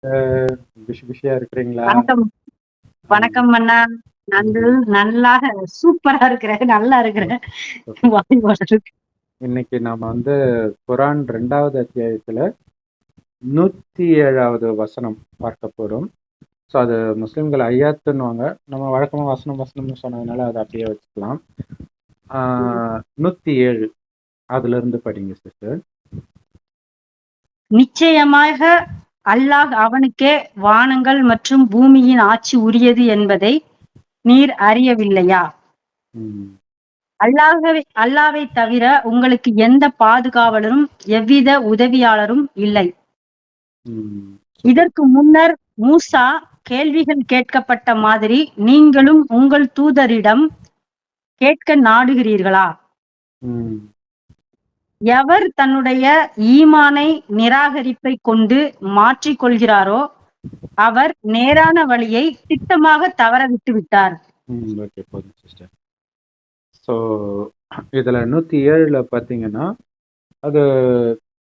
Busy பிஸியா இருக்கிறீங்களா? வணக்கம். ம். வணக்கம் அண்ணா. ம்ஹ்ம். நல்லாக சூப்பரா இருக்கிறேன். நல்லா இருக்கிறேன். சூப்பர், வாய் சூப்பர். வளருது. இன்னைக்கு நாம குரான் 2வது அத்தியாயத்துல 107வது வசனம் பார்க்க போறோம். ஸோ அது முஸ்லிம்கள் ஐயாத்துன்னுவாங்க. நம்ம வழக்கமா வசனம் வசனம்னு சொன்னதுனால அதை அப்படியே வச்சுக்கலாம். ம். 107 அதுல இருந்து படிங்க சிஸ்டர். நிச்சயமாக அல்லாஹ் அவனுக்கே வானங்கள் மற்றும் பூமியின் ஆட்சி உரியது என்பதை நீர் அறியவில்லையா? ம். அல்லாவை தவிர உங்களுக்கு எந்த பாதுகாவலரும் எவ்வித உதவியாளரும் இல்லை. ம். சூப்பர். இதற்கு முன்னர் மூசா கேள்விகள் கேட்கப்பட்ட மாதிரி நீங்களும் உங்கள் தூதரிடம் கேட்க நாடுகிறீர்களா? ம். எவர் தன்னுடைய ஈமானை நிராகரிப்பை கொண்டு மாற்றிக் கொள்கிறாரோ அவர் நேரான வழியை திட்டமாக தவற விட்டு விட்டார். ஓகே, போதும் சிஸ்டர். ஸோ இதுல 107ல பார்த்தீங்கன்னா அது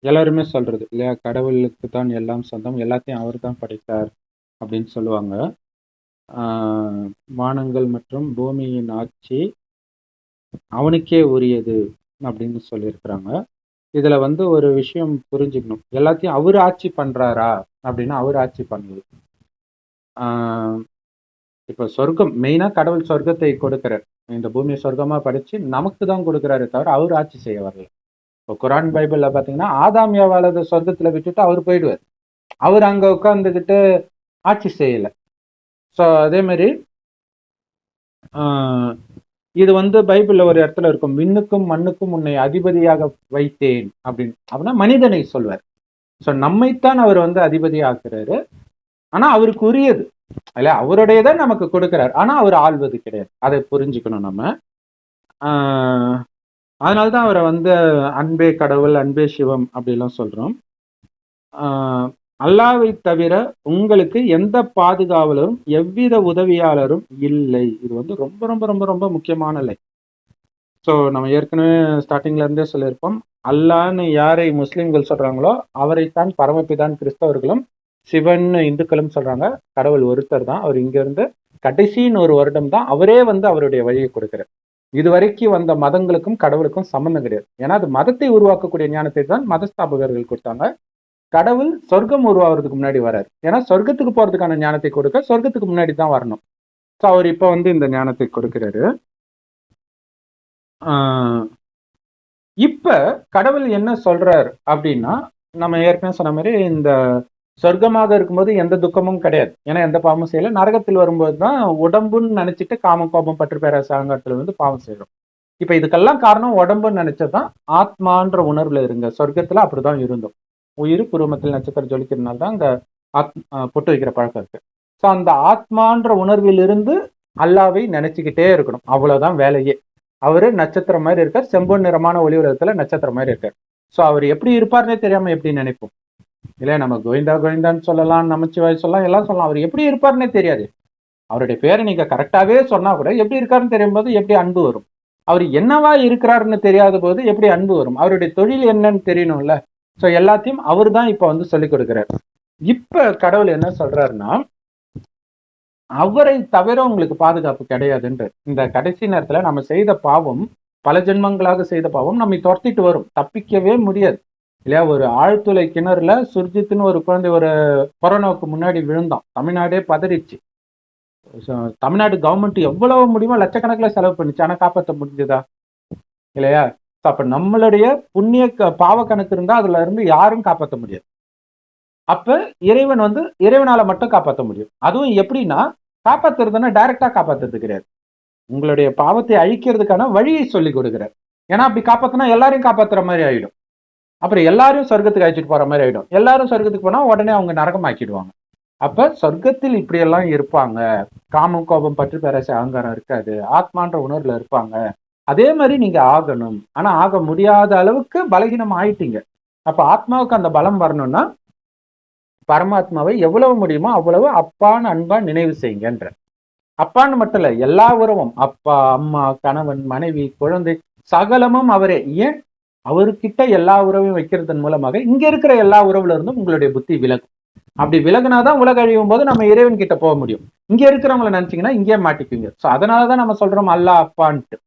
எல்லாருமே சொல்றது இல்லையா, கடவுளுக்கு தான் எல்லாம் சொந்தம், எல்லாத்தையும் அவர் தான் படைத்தார் அப்படின்னு சொல்லுவாங்க. வானங்கள் மற்றும் பூமியின் ஆட்சி அவனுக்கே உரியது அப்படின்னு சொல்லியிருக்கிறாங்க. இதுல ஒரு விஷயம் புரிஞ்சுக்கணும், எல்லாத்தையும் அவர் ஆட்சி பண்றாரா அப்படின்னா அவர் ஆட்சி பண்ணுது. இப்ப சொர்க்கம் மெயினா கடவுள் சொர்க்கத்தை கொடுக்கிறார், இந்த பூமியை சொர்க்கமா படைச்சு நமக்கு தான் கொடுக்கிறாரு தவிர அவர் ஆட்சி செய்ய வரல. இப்போ குரான் பைபிள்ல பாத்தீங்கன்னா ஆதாம் ஏவாளத சொர்க்கத்துல விட்டுட்டு அவர் போயிடுவார், அவர் அங்க உட்கார்ந்துகிட்டு ஆட்சி செய்யல. ஸோ அதே மாதிரி இது பைபிள்ல ஒரு இடத்துல இருக்கும், விண்ணுக்கும் மண்ணுக்கும் உன்னை அதிபதியாக வைத்தேன் அப்படின்னு. அப்படின்னா மனிதனை சொல்வார். ஸோ நம்மைத்தான் அவர் அதிபதி ஆக்குறாரு. ஆனா அவருக்கு உரியது இல்ல, அவருடையதான் நமக்கு கொடுக்கிறார், ஆனா அவர் ஆள்வது கிடையாது. அதை புரிஞ்சுக்கணும் நம்ம. அதனால்தான் அவரை அன்பே கடவுள், அன்பே சிவம் அப்படிலாம் சொல்றோம். அல்லாவை தவிர உங்களுக்கு எந்த பாதுகாவலரும் எவ்வித உதவியாளரும் இல்லை. இது ரொம்ப ரொம்ப ரொம்ப ரொம்ப முக்கியமான லை. ஸோ நம்ம ஏற்கனவே ஸ்டார்டிங்ல இருந்தே சொல்லியிருப்போம், அல்லான்னு யாரை முஸ்லிம்கள் சொல்றாங்களோ அவரைத்தான் பரமபிதான் கிறிஸ்தவர்களும் சிவன் இந்துக்களும் சொல்றாங்க. கடவுள் ஒருத்தர் தான், அவர் இங்க இருந்து கடைசின்னு ஒரு வருடம் தான் அவரே அவருடைய வழியை கொடுக்கிறார். இதுவரைக்கும் வந்த மதங்களுக்கும் கடவுளுக்கும் சம்பந்தம் கிடையாது. ஏன்னா அது மதத்தை உருவாக்கக்கூடிய ஞானத்தை தான் மதஸ்தாபகர்கள் கொடுத்தாங்க. கடவுள் சொர்க்கம் உருவாகிறதுக்கு முன்னாடி வராரு. ஏன்னா சொர்க்கத்துக்கு போறதுக்கான ஞானத்தை கொடுக்க சொர்க்கத்துக்கு முன்னாடி தான் வரணும். ஸோ அவர் இப்ப இந்த ஞானத்தை கொடுக்கிறாரு. இப்ப கடவுள் என்ன சொல்றார் அப்படின்னா, நம்ம ஏற்கனவே சொன்ன மாதிரி இந்த சொர்க்கமாக இருக்கும்போது எந்த துக்கமும் கிடையாது, ஏன்னா எந்த பாவமும் செய்யல. நரகத்தில் வரும்போது தான் உடம்புன்னு நினைச்சிட்டு காமம் கோபம் பற்று பேராசை அகங்காரத்துல பாவம் செய்யறோம். இப்ப இதுக்கெல்லாம் காரணம் உடம்புன்னு நினைச்சதான் ஆத்மான்ற உணர்வுல இருங்க. சொர்க்கத்துல அப்படிதான் இருந்தோம். உயிர் புருவமத்தில் நட்சத்திரம் ஜொலிக்கிறதுனால தான் அங்க பொட்டு வைக்கிற பழக்கம் இருக்கு. ஸோ அந்த ஆத்மான்ற உணர்விலிருந்து அல்லாவை நினைச்சுக்கிட்டே இருக்கணும், அவ்வளவுதான் வேலையே. அவரு நட்சத்திரம் மாதிரி இருக்கார், செம்பொன் நிறமான ஒளி உலகத்துல நட்சத்திரம் மாதிரி இருக்கார். ஸோ அவர் எப்படி இருப்பார்னே தெரியாம எப்படி நினைப்போம் இல்லையா? நம்ம கோவிந்தா கோவிந்தான்னு சொல்லலாம், நமச்சிவாய் சொல்லலாம், எல்லாம் சொல்லலாம். அவர் எப்படி இருப்பார்னே தெரியாது. அவருடைய பேரை நீங்க கரெக்டாவே சொன்னா கூட எப்படி இருக்காருன்னு தெரியும் போது எப்படி அன்பு வரும்? அவர் என்னவா இருக்கிறாருன்னு தெரியாத போது எப்படி அன்பு வரும்? அவருடைய தொழில் என்னன்னு தெரியணும்ல. ஸோ எல்லாத்தையும் அவர் தான் இப்ப சொல்லிக் கொடுக்கிறார். இப்ப கடவுள் என்ன சொல்றாருன்னா, அவரை தவிர உங்களுக்கு பாதுகாப்பு கிடையாதுன்ற. இந்த கடைசி நேரத்துல நம்ம செய்த பாவம், பல ஜென்மங்களாக செய்த பாவம் நம்மை துரத்திட்டு வரும், தப்பிக்கவே முடியாது இல்லையா? ஒரு ஆழ்துளை கிணறுல சுர்ஜித்னு ஒரு குழந்தை ஒரு கொரோனாவுக்கு முன்னாடி விழுந்தான், தமிழ்நாடே பதறிச்சு. தமிழ்நாடு கவர்மெண்ட் எவ்வளவு முடியுமோ லட்சக்கணக்கில் செலவு பண்ணிச்சு, ஆனா காப்பாற்ற முடிஞ்சதா இல்லையா? அப்ப நம்மளுடைய புண்ணிய பாவ கணக்கு இருந்தா அதுல இருந்து யாரும் காப்பாற்ற முடியாது. அப்ப இறைவன் இறைவனால மட்டும் காப்பாற்ற முடியும். அதுவும் எப்படின்னா, காப்பாத்துறதுன்னா டைரக்டா காப்பாத்துறது கிடையாது, உங்களுடைய பாவத்தை அழிக்கிறதுக்கான வழியை சொல்லி கொடுக்கிறார். ஏன்னா அப்படி காப்பாத்தினா எல்லாரையும் காப்பாத்துற மாதிரி ஆயிடும், அப்புறம் எல்லாரும் சொர்க்கத்துக்கு அழைச்சிட்டு போற மாதிரி ஆயிடும். எல்லாரும் சொர்க்கத்துக்கு போனா உடனே அவங்க நரகம் ஆக்கிடுவாங்க. அப்ப சொர்க்கத்தில் இப்படி எல்லாம் இருப்பாங்க, காமம் கோபம் பற்று பேராசை அகங்காரம் இருக்காது, ஆத்மான்ற உணர்வுல இருப்பாங்க. அதே மாதிரி நீங்க ஆகணும், ஆனா ஆக முடியாத அளவுக்கு பலகீனம் ஆயிட்டீங்க. அப்ப ஆத்மாவுக்கு அந்த பலம் வரணும்னா பரமாத்மாவை எவ்வளவு முடியுமோ அவ்வளவு அப்பான்னு அன்பா நினைவு செய்யுங்கன்ற. அப்பான்னு மட்டும் இல்ல, எல்லா உறவும், அப்பா அம்மா கணவன் மனைவி குழந்தை சகலமும் அவரே. ஏன்? அவர்கிட்ட எல்லா உறவையும் வைக்கிறதன் மூலமாக இங்க இருக்கிற எல்லா உறவுல இருந்தும் உங்களுடைய புத்தி விலகும். அப்படி விலகுனாதான் உலக அழியும் போது நம்ம இறைவன் கிட்ட போக முடியும். இங்க இருக்கிறவங்கள நினைச்சீங்கன்னா இங்கே மாட்டிக்குவீங்க. சோ அதனாலதான் நம்ம சொல்றோம் அல்லாஹ் அப்பான்ட்டு.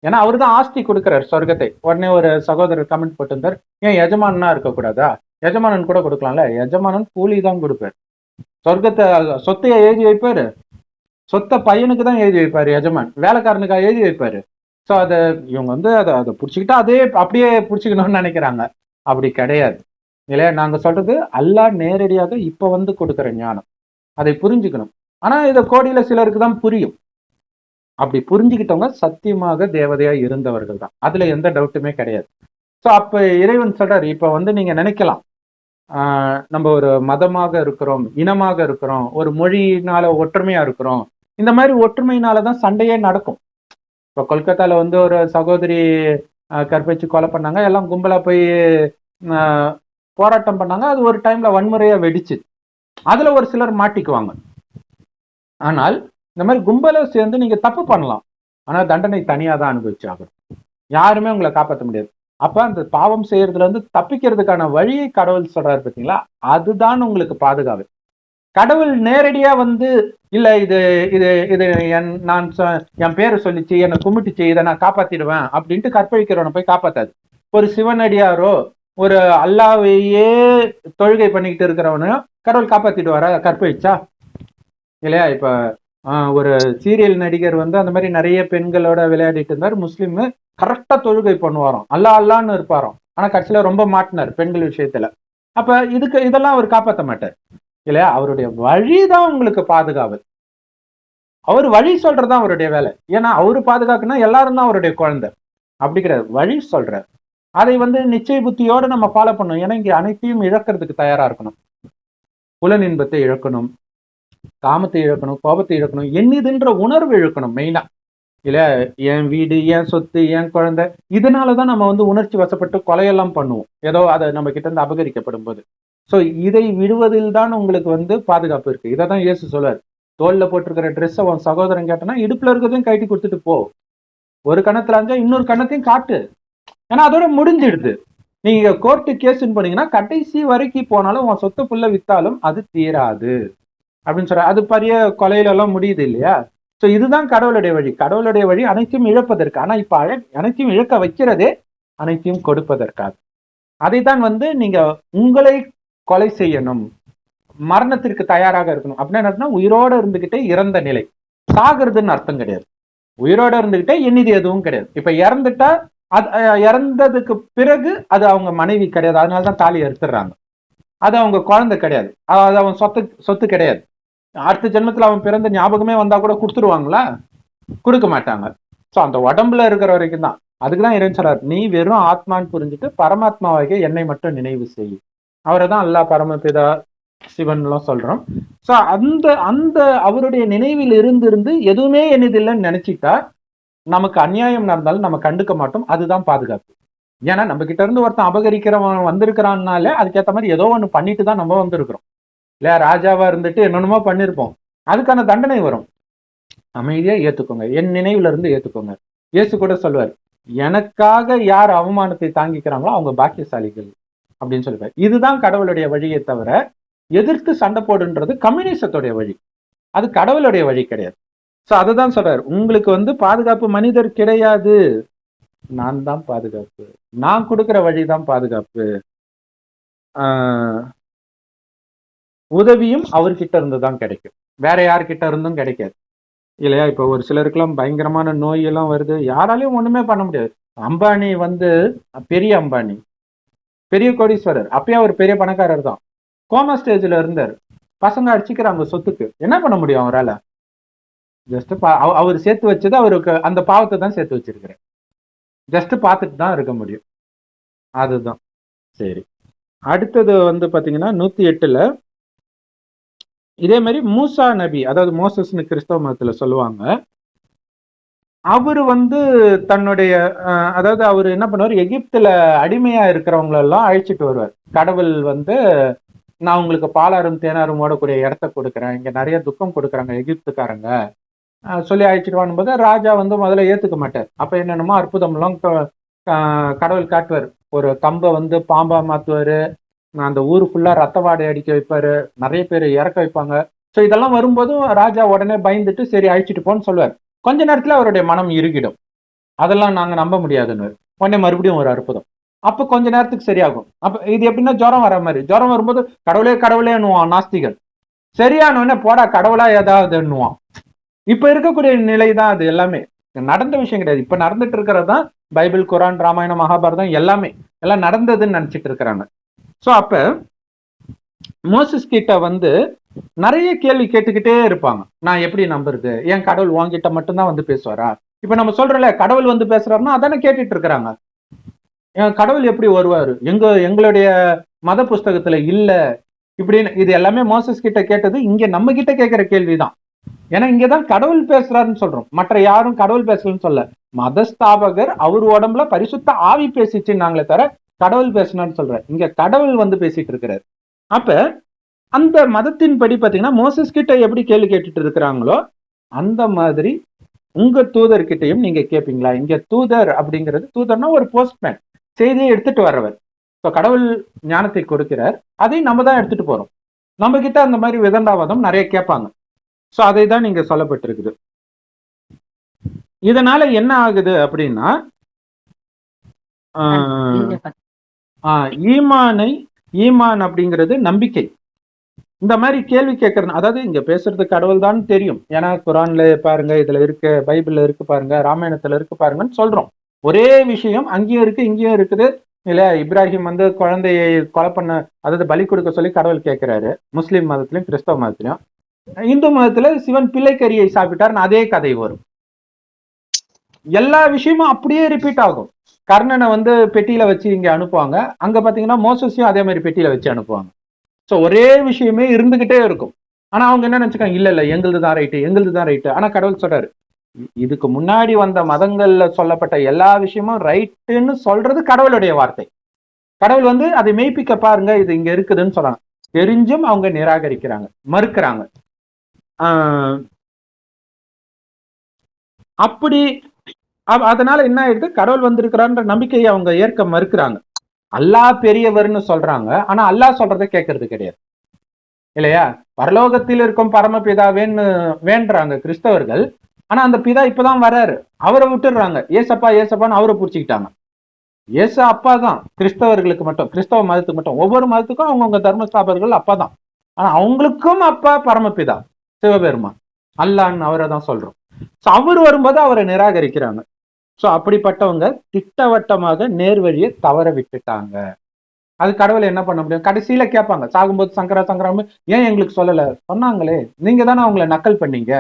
ஏன்னா அவரு தான் ஆஸ்தி கொடுக்கிறார் சொர்க்கத்தை. உடனே ஒரு சகோதரர் கமெண்ட் போட்டிருந்தார், ஏன் எஜமானா இருக்கக்கூடாதா? எஜமானன் கூட கொடுக்கலாம்ல. எஜமானன் கூலி தான் கொடுப்பார். சொர்க்கத்தை சொத்தைய எழுதி வைப்பாரு, சொத்த பையனுக்கு தான் எழுதி வைப்பாரு எஜமான், வேலைக்காரனுக்காக எழுதி வைப்பாரு. ஸோ அதை இவங்க வந்து அதை பிடிச்சிக்கிட்டா அதே அப்படியே பிடிச்சிக்கணும்னு நினைக்கிறாங்க. அப்படி கிடையாது இல்லையா? நாங்க சொல்றது அல்லாஹ் நேரடியாக இப்ப வந்து கொடுக்குற ஞானம், அதை புரிஞ்சுக்கணும். ஆனா இதை கோடியில சிலருக்கு தான் புரியும். அப்படி புரிஞ்சுக்கிட்டவங்க சத்தியமாக தேவதையா இருந்தவர்கள் தான், அதுல எந்த டவுட்டுமே கிடையாது. ஸோ அப்ப இறைவன் சொல்றாரு, இப்ப வந்து நீங்க நினைக்கலாம் நம்ம ஒரு மதமாக இருக்கிறோம், இனமாக இருக்கிறோம், ஒரு மொழியினால ஒற்றுமையா இருக்கிறோம். இந்த மாதிரி ஒற்றுமையினாலதான் சண்டையே நடக்கும். இப்ப கொல்கத்தால வந்து ஒரு சகோதரி கற்பழிச்சு கொலை பண்ணாங்க, எல்லாம் கும்பலா போய் போராட்டம் பண்ணாங்க. அது ஒரு டைம்ல வன்முறையா வெடிச்சு, அதுல ஒரு சிலர் மாட்டிக்குவாங்க. ஆனால் இந்த மாதிரி கும்பலை சேர்ந்து நீங்க தப்பு பண்ணலாம், ஆனா தண்டனை தனியா தான் அனுபவிச்சு ஆகணும். யாருமே உங்களை காப்பாற்ற முடியாது. அப்ப அந்த பாவம் செய்யறதுல இருந்து தப்பிக்கிறதுக்கான வழியை கடவுள் சொல்றாரு பார்த்தீங்களா, அதுதான் உங்களுக்கு பாதுகாப்பு. கடவுள் நேரடியா வந்து இல்ல இது இது இது என் பேரை சொல்லிச்சு, என்னை கும்பிட்டுச்சு, இதை நான் காப்பாத்திடுவேன் அப்படின்ட்டு கற்பழிக்கிறவனை போய் காப்பாத்தாது. ஒரு சிவனடியாரோ ஒரு அல்லாவையே தொழுகை பண்ணிக்கிட்டு இருக்கிறவனையும் கடவுள் காப்பாத்திடுவாரா கற்பழிச்சா? இல்லையா? இப்ப ஒரு சீரியல் நடிகர் வந்து அந்த மாதிரி நிறைய பெண்களோட விளையாடிட்டு இருந்தார். முஸ்லீம் கரெக்டா தொழுகை பண்ணுவாராம், அல்லான்னு இருப்பாராம். ஆனா கடைசியில ரொம்ப மாட்டினார் பெண்கள் விஷயத்துல. அப்ப இதெல்லாம் அவர் காப்பாற்ற மாட்டார் இல்லையா? அவருடைய வழிதான் உங்களுக்கு பாதுகாவல். அவர் வழி சொல்றதுதான் அவருடைய வேலை. ஏன்னா அவரு பாதுகாக்குன்னா எல்லாரும் தான் அவருடைய குழந்தை. அப்படி கிடையாது, வழி சொல்றார். அதை வந்து நிச்சய புத்தியோட நம்ம ஃபாலோ பண்ணணும். ஏன்னா இங்க அனைத்தையும் இழக்கிறதுக்கு தயாரா இருக்கணும். புலன் இன்பத்தை இழக்கணும், காமத்தை இழக்கணும், கோபத்தை இழக்கணும், என்னதுன்ற உணர்வு இழக்கணும் மெயினா. இல்ல என் வீடு, என் சொத்து, என் குழந்தை, இதனாலதான் நம்ம வந்து உணர்ச்சி வசப்பட்டு கொலையெல்லாம் பண்ணுவோம், ஏதோ அதை நம்ம கிட்ட இருந்து அபகரிக்கப்படும் போது. சோ இதை விடுவதில் தான் உங்களுக்கு வந்து பாதுகாப்பு இருக்கு. இதை தான் இயேசு சொல்றாரு, தோல்ல போட்டிருக்கிற ட்ரெஸ்ஸை உன் சகோதரன் கேட்டனா இடுப்புல இருக்கிறதையும் கட்டி கொடுத்துட்டு போ. ஒரு கணத்துல அஞ்சா இன்னொரு கணத்தையும் காட்டு. ஏன்னா அதோட முடிஞ்சிடுது. நீங்க கோர்ட்டு கேஸ்ன்னு போனீங்கன்னா கடைசி வரைக்கும் போனாலும் உன் சொத்து புள்ள வித்தாலும் அது தீராது அப்படின்னு சொல்ற. அது பெரிய கொலையில எல்லாம் முடியுது இல்லையா? சோ இதுதான் கடவுளுடைய வழி. கடவுளுடைய வழி அனைத்தையும் இழப்பதற்கு. ஆனா இப்ப அனைத்தையும் இழக்க வைக்கிறதே அனைத்தையும் கொடுப்பதற்காக. அதைத்தான் வந்து நீங்க உங்களை கொலை செய்யணும், மரணத்திற்கு தயாராக இருக்கணும் அப்படின்னா என்ன? உயிரோட இருந்துகிட்டே இறந்த நிலை. சாகிறதுன்னு அர்த்தம் கிடையாது. உயிரோட இருந்துகிட்டே எண்ணிது எதுவும் கிடையாது. இப்ப இறந்துட்டா அது இறந்ததுக்கு பிறகு அது அவங்க மனைவி கிடையாது, அதனாலதான் தாலி எடுத்துடுறாங்க. அது அவங்க குழந்தை கிடையாது, அது அவன் சொத்து கிடையாது. அடுத்த ஜென்மத்துல அவன் பிறந்த ஞாபகமே வந்தா கூட கொடுத்துருவாங்களா? கொடுக்க மாட்டாங்க. சோ அந்த உடம்புல இருக்கிற வரைக்கும் தான். அதுக்குதான் இறைவன் சொல்றார், நீ வெறும் ஆத்மான்னு புரிஞ்சுட்டு பரமாத்மாவாகிய என்னை மட்டும் நினைவு செய். அவரை தான் அல்லாஹ் பரமபிதா சிவன் எல்லாம் சொல்றோம். சோ அந்த அந்த அவருடைய நினைவில் இருந்து எதுவுமே என்னதில்லைன்னு நினைச்சிட்டா நமக்கு அநியாயம் நடந்தாலும் நம்ம கண்டுக்க மாட்டோம். அதுதான் பாதுகாப்பு. ஏன்னா நம்ம கிட்ட இருந்து ஒருத்தன் அபகரிக்கிறவன் வந்திருக்கிறான்னாலே அதுக்கேற்ற மாதிரி ஏதோ ஒண்ணு பண்ணிட்டு தான் நம்ம வந்திருக்கிறோம் இல்லையா? ராஜாவா இருந்துட்டு என்னென்னமோ பண்ணிருப்போம், அதுக்கான தண்டனை வரும். அமைதியா ஏத்துக்கோங்க, என் நினைவுல இருந்து ஏத்துக்கோங்க. இயேசு கூட சொல்லுவார், எனக்காக யார் அவமானத்தை தாங்கிக்கிறாங்களோ அவங்க பாக்கியசாலிகள் அப்படின்னு சொல்லுவார். இதுதான் கடவுளுடைய வழியை தவிர எதிர்த்து சண்டை போடுன்றது கம்யூனிசத்துடைய வழி, அது கடவுளுடைய வழி கிடையாது. சோ அதுதான் சொல்றாரு, உங்களுக்கு வந்து பாதுகாப்பு மனிதர் கிடையாது, நான் தான் பாதுகாப்பு, நான் கொடுக்கிற வழிதான் பாதுகாப்பு. உதவியும் அவர்கிட்ட இருந்து தான் கிடைக்கும், வேற யார்கிட்ட இருந்தும் கிடைக்காது இல்லையா? இப்ப ஒரு சிலருக்கெல்லாம் பயங்கரமான நோய் எல்லாம் வருது, யாராலையும் ஒண்ணுமே பண்ண முடியாது. அம்பானி வந்து பெரிய அம்பானி, பெரிய கோடீஸ்வரர், அப்பயே அவர் பெரிய பணக்காரர் தான். கோமா ஸ்டேஜ்ல இருந்தார், பசங்க அடிச்சுக்கிறாங்க சொத்துக்கு, என்ன பண்ண முடியும் அவரால்? ஜஸ்ட் அவர் சேர்த்து வச்சது அவருக்கு அந்த பாவத்தை தான் சேர்த்து வச்சிருக்கிறேன், ஜஸ்ட் பார்த்துட்டு தான் இருக்க முடியும். அதுதான் சரி. அடுத்தது வந்து பாத்தீங்கன்னா 108ல இதே மாதிரி மூசா நபி, அதாவது மோசஸ்னு கிறிஸ்தவ மதத்துல சொல்லுவாங்க. அவரு வந்து தன்னுடைய அதாவது அவர் என்ன பண்ணுவார், எகிப்துல அடிமையா இருக்கிறவங்களெல்லாம் அழைச்சிட்டு வருவார். கடவுள் வந்து நான் உங்களுக்கு பாலாரும் தேனாரும் ஓடக்கூடிய இடத்த கொடுக்குறேன், இங்க நிறைய துக்கம் கொடுக்குறாங்க எகிப்துக்காரங்க சொல்லி அழைச்சிட்டு வாங்கும் போது ராஜா வந்து முதல்ல ஏத்துக்க மாட்டார். அப்ப என்னென்னமோ அற்புதம்லாம் கடவுள் காட்டுவார். ஒரு கம்பை வந்து பாம்பா மாத்துவாரு, அந்த ஊர் ஃபுல்லா ரத்த வாடை அடிக்க வைப்பாரு, நிறைய பேர் இறக்க வைப்பாங்க. ஸோ இதெல்லாம் வரும்போதும் ராஜா உடனே பயந்துட்டு சரி அழிச்சிட்டு போன்னு சொல்லுவார். கொஞ்ச நேரத்துல அவருடைய மனம் இறுகிடும். அதெல்லாம் நாங்க நம்ப முடியாதுன்னு உடனே மறுபடியும் ஒரு அற்புதம். அப்ப கொஞ்ச நேரத்துக்கு சரியாகும். அப்ப இது எப்படின்னா ஜுரம் வர மாதிரி, ஜுரம் வரும்போது கடவுளே கடவுளேன்னுவான் நாஸ்திகன். சரியானவொடனே போடா கடவுளா ஏதாவதுன்னுவான். இப்ப இருக்கக்கூடிய நிலை தான் அது. எல்லாமே நடந்த விஷயம் கிடையாது, இப்ப நடந்துட்டு இருக்கிறது தான். பைபிள், குரான், ராமாயணம், மகாபாரதம் எல்லாமே எல்லாம் நடந்ததுன்னு நினைச்சிட்டு இருக்கிறாங்க. சோ அப்ப மோசஸ் கிட்ட வந்து நிறைய கேள்வி கேட்டுக்கிட்டே இருப்பாங்க. நான் எப்படி நம்புறது? ஏன் கடவுள் உன்கிட்ட மட்டும்தான் வந்து பேசுவாரா? இப்ப நம்ம சொல்றோம்ல கடவுள் வந்து பேசுறாருன்னா அதானே கேட்டுட்டு இருக்கிறாங்க. கடவுள் எப்படி வருவாரு? எங்களுடைய மத புஸ்தகத்துல இல்ல இப்படின்னு. இது எல்லாமே மோசஸ் கிட்ட கேட்டது இங்க நம்ம கிட்ட கேட்கிற கேள்விதான். ஏன்னா இங்கதான் கடவுள் பேசுறாருன்னு சொல்றோம், மற்ற யாரும் கடவுள் பேசலன்னு சொல்ல. மதஸ்தாபகர் அவர் உடம்புல பரிசுத்த ஆவி பேசிச்சுன்னாங்களே தவிர கடவுள் பேசணும்னு சொல்ற. இங்க கடவுள் வந்து பேசிட்டு இருக்கிறாரு. அப்ப அந்த மதத்தின் படி பாத்தீங்கன்னா மோசஸ் கிட்ட எப்படி கேள்வி கேட்டுட்டு இருக்கிறாங்களோ அந்த மாதிரி உங்க தூதர்கிட்டையும் நீங்க கேட்பீங்களா? இங்க தூதர் அப்படிங்கிறது, தூதர்னா ஒரு போஸ்ட்மேன், செய்தியை எடுத்துட்டு வர்றவர். ஸோ கடவுள் ஞானத்தை கொடுக்கிறார், அதை நம்ம தான் எடுத்துட்டு போறோம். நம்ம கிட்ட அந்த மாதிரி விதண்டாவாதம் நிறைய கேட்பாங்க. ஸோ அதை தான் நீங்க சொல்லப்பட்டிருக்குது. இதனால என்ன ஆகுது அப்படின்னா ஈமான் அப்படிங்கிறது நம்பிக்கை. இந்த மாதிரி கேள்வி கேட்கறது, அதாவது இங்க பேசுறது கடவுள் தான் தெரியும். ஏன்னா குரான்ல பாருங்க, இதுல இருக்கு, பைபிள்ல இருக்கு பாருங்க, ராமாயணத்துல இருக்கு பாருங்கன்னு சொல்றோம். ஒரே விஷயம் அங்கேயும் இருக்கு இங்கேயும் இருக்குது இல்லையா? இப்ராஹிம் வந்து குழந்தையை கொலை பண்ண, அதாவது பலி கொடுக்க சொல்லி கடவுள் கேட்கிறாரு. முஸ்லிம் மதத்திலையும் கிறிஸ்தவ மதத்திலையும். இந்து மதத்துல சிவன் பிள்ளைக்கரியை சாப்பிட்டாருன்னு அதே கதை வரும். எல்லா விஷயமும் அப்படியே ரிப்பீட் ஆகும். கர்ணனை வந்து பெட்டியில வச்சு இங்க அனுப்புவாங்க, அங்க பாத்தீங்கன்னா மோசஸையும் அதே மாதிரி பெட்டியில வச்சு அனுப்புவாங்க. ஸோ ஒரே விஷயமே இருந்துகிட்டே இருக்கும். ஆனா அவங்க என்ன நினைச்சுக்காங்க, இல்ல இல்ல எங்களுது தான் ரைட்டு, எங்களுது தான் ரைட்டு. ஆனா கடவுள் சொல்றாரு, இதுக்கு முன்னாடி வந்த மதங்கள்ல சொல்லப்பட்ட எல்லா விஷயமும் ரைட்டுன்னு சொல்றது கடவுளுடைய வார்த்தை. கடவுள் வந்து அதை மெய்ப்பிக்க பாருங்க, இது இங்க இருக்குதுன்னு சொல்றாங்க. தெரிஞ்சும் அவங்க நிராகரிக்கிறாங்க, மறுக்கிறாங்க. அப்படி அதனால என்ன ஆயிடுது, கடவுள் வந்திருக்கிறான்ற நம்பிக்கையை அவங்க ஏற்க மறுக்கிறாங்க. அல்லாஹ் பெரியவர்னு சொல்றாங்க, ஆனா அல்லாஹ் சொல்றதை கேட்கறது கிடையாது இல்லையா? பரலோகத்தில் இருக்கும் பரமபிதாவேன்னு வேண்டுறாங்க கிறிஸ்தவர்கள். ஆனா அந்த பிதா இப்பதான் வர்றாரு, அவரை விட்டுடுறாங்க. ஏசப்பா ஏசப்பான்னு அவரை பிடிச்சிக்கிட்டாங்க. ஏசு அப்பா தான் கிறிஸ்தவர்களுக்கு மட்டும், கிறிஸ்தவ மதத்துக்கு மட்டும். ஒவ்வொரு மதத்துக்கும் அவங்கவுங்க தர்மஸ்தாபர்கள் அப்பா தான். ஆனா அவங்களுக்கும் அப்பா பரமபிதா சிவபெருமான், அல்லான்னு அவரை தான் சொல்றோம். அவர் வரும்போது அவரை நிராகரிக்கிறாங்க. சோ அப்படிப்பட்டவங்க திட்டவட்டமாக நேர்வழியை தவற விட்டுட்டாங்க. அது கடவுள் என்ன பண்ண முடியும்? கடைசியில கேட்பாங்க, சாகும்போது சங்கராம ஏன் எங்களுக்கு சொல்லல? சொன்னாங்களே, நீங்க தானே அவங்களை நக்கல் பண்ணீங்க,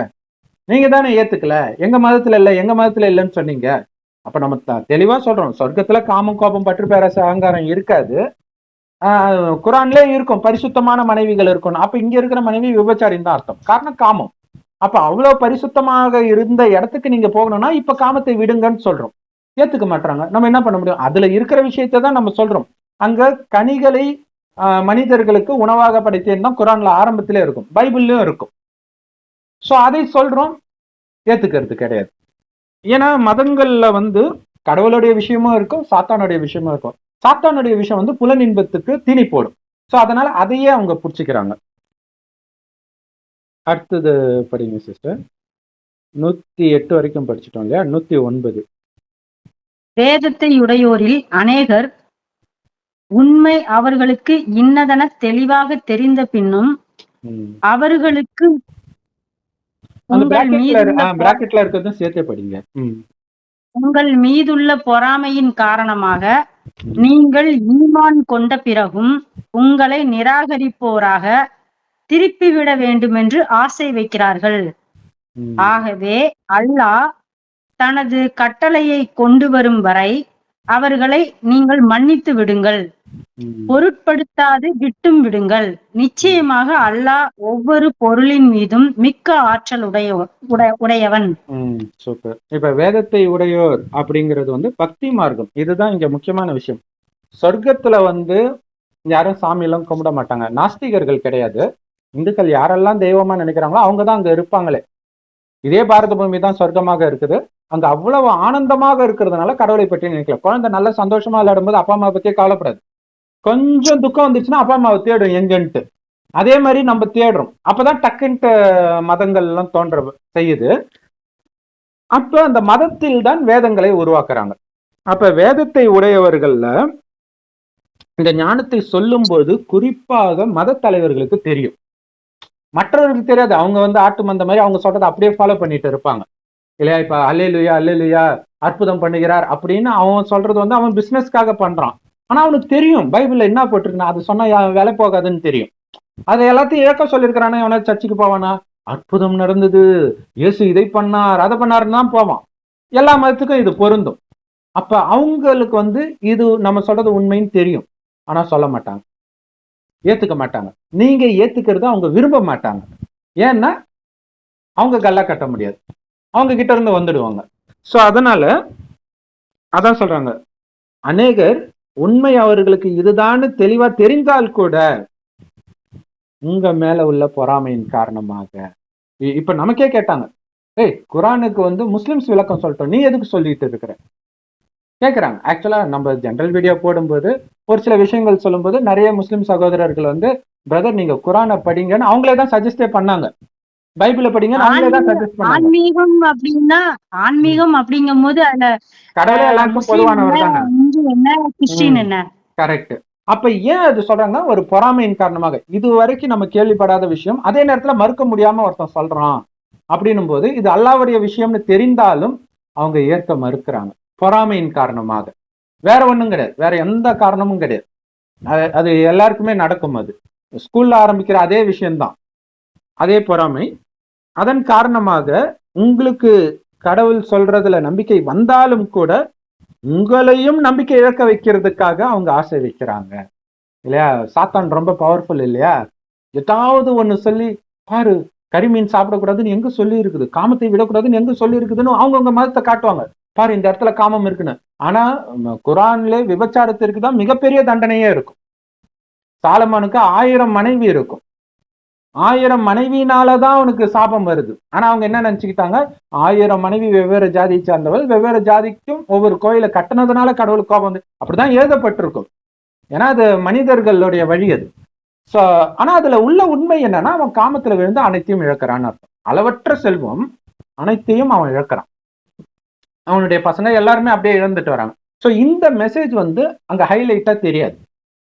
நீங்க தானே ஏத்துக்கல, எங்க மதத்துல இல்ல எங்க மதத்துல இல்லைன்னு சொன்னீங்க. அப்ப நம்ம தெளிவா சொல்றோம், சொர்க்கத்துல காமம், கோபம், பற்று, பேராசை, அகங்காரம் இருக்காது. குரான்லயே இருக்கும் பரிசுத்தமான மனைவிகள் இருக்கணும். அப்ப இங்க இருக்கிற மனைவி விபச்சாரின்னு தான் அர்த்தம். காரணம் காமம். அப்ப அவ்வளவு பரிசுத்தமாக இருந்த இடத்துக்கு நீங்க போகணும்னா இப்ப காமத்தை விடுங்கன்னு சொல்றோம். ஏத்துக்க மாட்டாங்க. நம்ம என்ன பண்ண முடியும்? அதுல இருக்கிற விஷயத்தை தான் நம்ம சொல்றோம். அங்க கனிகளை மனிதர்களுக்கு உணவாக படைத்தேன் தான் குரான்ல ஆரம்பத்திலே இருக்கும், பைபிள்லயும் இருக்கும். சோ அதை சொல்றோம், ஏத்துக்கிறது கிடையாது. ஏன்னா மதங்கள்ல வந்து கடவுளுடைய விஷயமும் இருக்கும், சாத்தானுடைய விஷயமும் இருக்கும். சாத்தானுடைய விஷயம் வந்து புலனின்பத்துக்கு தீனி போடும். சோ அதனால அதையே அவங்க புடிச்சுக்கிறாங்க. அடுத்தது படிங்க சிஸ்டர். 108 வரைக்கும் படிச்சுட்டோம் இல்லையா? 109. வேதத்தை உடையோரில் அநேகர் உண்மை அவர்களுக்கு இன்னதென தெளிவாக தெரிந்த பின்னும் அவர்களுக்கு உங்கள் மீதுள்ள பொறாமையின் காரணமாக நீங்கள் ஈமான் கொண்ட பிறகும் உங்களை நிராகரிப்போராக திருப்பிவிட வேண்டும் என்று ஆசை வைக்கிறார்கள். ஆகவே அல்லாஹ் தனது கட்டளையை கொண்டு வரும் வரை அவர்களை நீங்கள் மன்னித்து விடுங்கள், பொருட்படுத்தாது விட்டும் விடுங்கள். நிச்சயமாக அல்லாஹ் ஒவ்வொரு பொருளின் மீதும் மிக்க ஆற்றல் உடையவன். சூப்பர். இப்ப வேதத்தை உடையோர் அப்படிங்கிறது வந்து பக்தி மார்க்கம். இதுதான் இங்க முக்கியமான விஷயம். சொர்க்கத்துல வந்து யாரும் சாமி எல்லாம் கும்பிட மாட்டாங்க, நாஸ்திகர்கள் கிடையாது. இந்துக்கள் யாரெல்லாம் தெய்வமா நினைக்கிறாங்களோ அவங்கதான் அங்க இருப்பாங்களே. இதே பாரத பூமி தான் சொர்க்கமாக இருக்குது. அங்க அவ்வளவு ஆனந்தமாக இருக்கிறதுனால கடவுளை பற்றி நினைக்கல. குழந்தை நல்ல சந்தோஷமா விளையாடும் போது அப்பா அம்மா பத்தியே கவலைப்படாது. கொஞ்சம் துக்கம் வந்துச்சுன்னா அப்பா அம்மாவை தேடும் எங்கன்ட்டு. அதே மாதிரி நம்ம தேடுறோம். அப்பதான் டக்குன்ட்டு மதங்கள் எல்லாம் தோன்ற செய்யுது. அப்ப அந்த மதத்தில் தான் வேதங்களை உருவாக்குறாங்க. அப்ப வேதத்தை உடையவர்கள்ல இந்த ஞானத்தை சொல்லும் போது குறிப்பாக மத தலைவர்களுக்கு தெரியும், மற்றவர்களுக்கு தெரியாது. அவங்க ஆட்டு மந்த மாதிரி அவங்க சொல்றதை அப்படியே ஃபாலோ பண்ணிட்டு இருப்பாங்க இல்லையா? இப்ப அல்லேலூயா அல்லேலூயா அற்புதம் பண்ணுகிறார் அப்படின்னு அவன் சொல்றது அவன் பிசினஸ்க்காக பண்றான். ஆனா அவனுக்கு தெரியும் பைபிள்ல என்ன போட்டிருக்குன்னா அது சொன்னா வேலை போகாதுன்னு தெரியும். அதை எல்லாத்தையும் இழக்க சொல்லியிருக்கிறானே, அவனா சர்ச்சுக்கு போவானா? அற்புதம் நடந்தது, இயேசு இதை பண்ணார் அதை பண்ணாருன்னு தான் போவான். எல்லா மதத்துக்கும் இது பொருந்தும். அப்ப அவங்களுக்கு இது நம்ம சொல்றது உண்மைன்னு தெரியும், ஆனா சொல்ல மாட்டாங்க, ஏத்துக்க மாட்டாங்க. நீங்க ஏத்துக்கிறது அவங்க விரும்ப மாட்டாங்க. ஏன்னா அவங்க கல்லா கட்ட முடியாது, அவங்க கிட்ட இருந்து வந்துடுவாங்க. சோ அதனால அதான் சொல்றாங்க, அநேகர் உண்மை அவர்களுக்கு இதுதான் தெளிவா தெரிந்தால் கூட உங்க மேல உள்ள பொறாமையின் காரணமாக இப்ப நமக்கே கேட்டாங்க, ஏய் குரானுக்கு முஸ்லிம்ஸ் விளக்கம் சொல்லிட்டோம், நீ எதுக்கு சொல்லிட்டு இருக்கிற கேட்குறாங்க. ஆக்சுவலா நம்ம ஜென்ரல் வீடியோ போடும்போது ஒரு சில விஷயங்கள் சொல்லும்போது நிறைய முஸ்லிம் சகோதரர்கள் பிரதர் நீங்க குரானை படிங்கன்னு அவங்களே தான் சஜஸ்டே பண்ணாங்க. பைபிளை படிங்கன்னு அவங்களே தான் சஜஸ்ட் பண்ணாங்க. ஆன்மீகம் அப்படின்னா ஆன்மீகம் அப்படிங்கும் போது அதுல கடவுளே எல்லாருக்கும் பொதுவானவர் தானே, என்ன கிறிஸ்டின் என்ன. கரெக்ட். அப்ப ஏன் அது சொல்றாங்கன்னா ஒரு பொறாமையின் காரணமாக. இது வரைக்கும் நம்ம கேள்விப்படாத விஷயம், அதே நேரத்துல மறுக்க முடியாம ஒருத்தன் சொல்றான் அப்படின்னும் போது இது அல்லாஹ்வுடைய விஷயம்னு தெரிந்தாலும் அவங்க ஏற்க மறுக்கிறாங்க, பொறாமையின் காரணமாக. வேற ஒண்ணும் கிடையாது, வேற எந்த காரணமும் கிடையாது. அது எல்லாருக்குமே நடக்கும். அது ஸ்கூல்ல ஆரம்பிக்கிற அதே விஷயம்தான், அதே பொறாமை. அதன் காரணமாக உங்களுக்கு கடவுள் சொல்றதுல நம்பிக்கை வந்தாலும் கூட உங்களையும் நம்பிக்கை இழக்க வைக்கிறதுக்காக அவங்க ஆசை வைக்கிறாங்க இல்லையா? சாத்தான் ரொம்ப பவர்ஃபுல் இல்லையா? ஏதாவது ஒண்ணு சொல்லி, பாரு கரிமீன் சாப்பிடக்கூடாதுன்னு எங்க சொல்லி இருக்குது, காமத்தை விடக்கூடாதுன்னு எங்க சொல்லி இருக்குதுன்னு அவங்கவுங்க மதத்தை காட்டுவாங்க. பாரு இந்த இடத்துல காமம் இருக்குன்னு. ஆனா குரான்ல விபச்சாரத்திற்கு தான் மிகப்பெரிய தண்டனையே இருக்கும். சாலமானுக்கு 1000 மனைவி இருக்கும், 1000 மனைவினாலதான் அவனுக்கு சாபம் வருது. ஆனா அவங்க என்ன நினைச்சுக்கிட்டாங்க, 1000 மனைவி வெவ்வேறு ஜாதியை சார்ந்தவள், வெவ்வேறு ஜாதிக்கும் ஒவ்வொரு கோயிலை கட்டினதுனால கடவுளுக்கு கோபம் வந்து அப்படிதான் எழுதப்பட்டிருக்கும். ஏன்னா அது மனிதர்களுடைய வழி அது. சோ ஆனா அதுல உள்ள உண்மை என்னன்னா, அவன் காமத்துல விழுந்து அனைத்தையும் இழக்கிறான்னு அர்த்தம். அளவற்ற செல்வம் அனைத்தையும் அவன் இழக்கிறான், அவனுடைய பசங்க எல்லாருமே அப்படியே இழந்துட்டு வராங்க. சோ இந்த மெசேஜ் அங்க ஹைலைட்டா தெரியாது.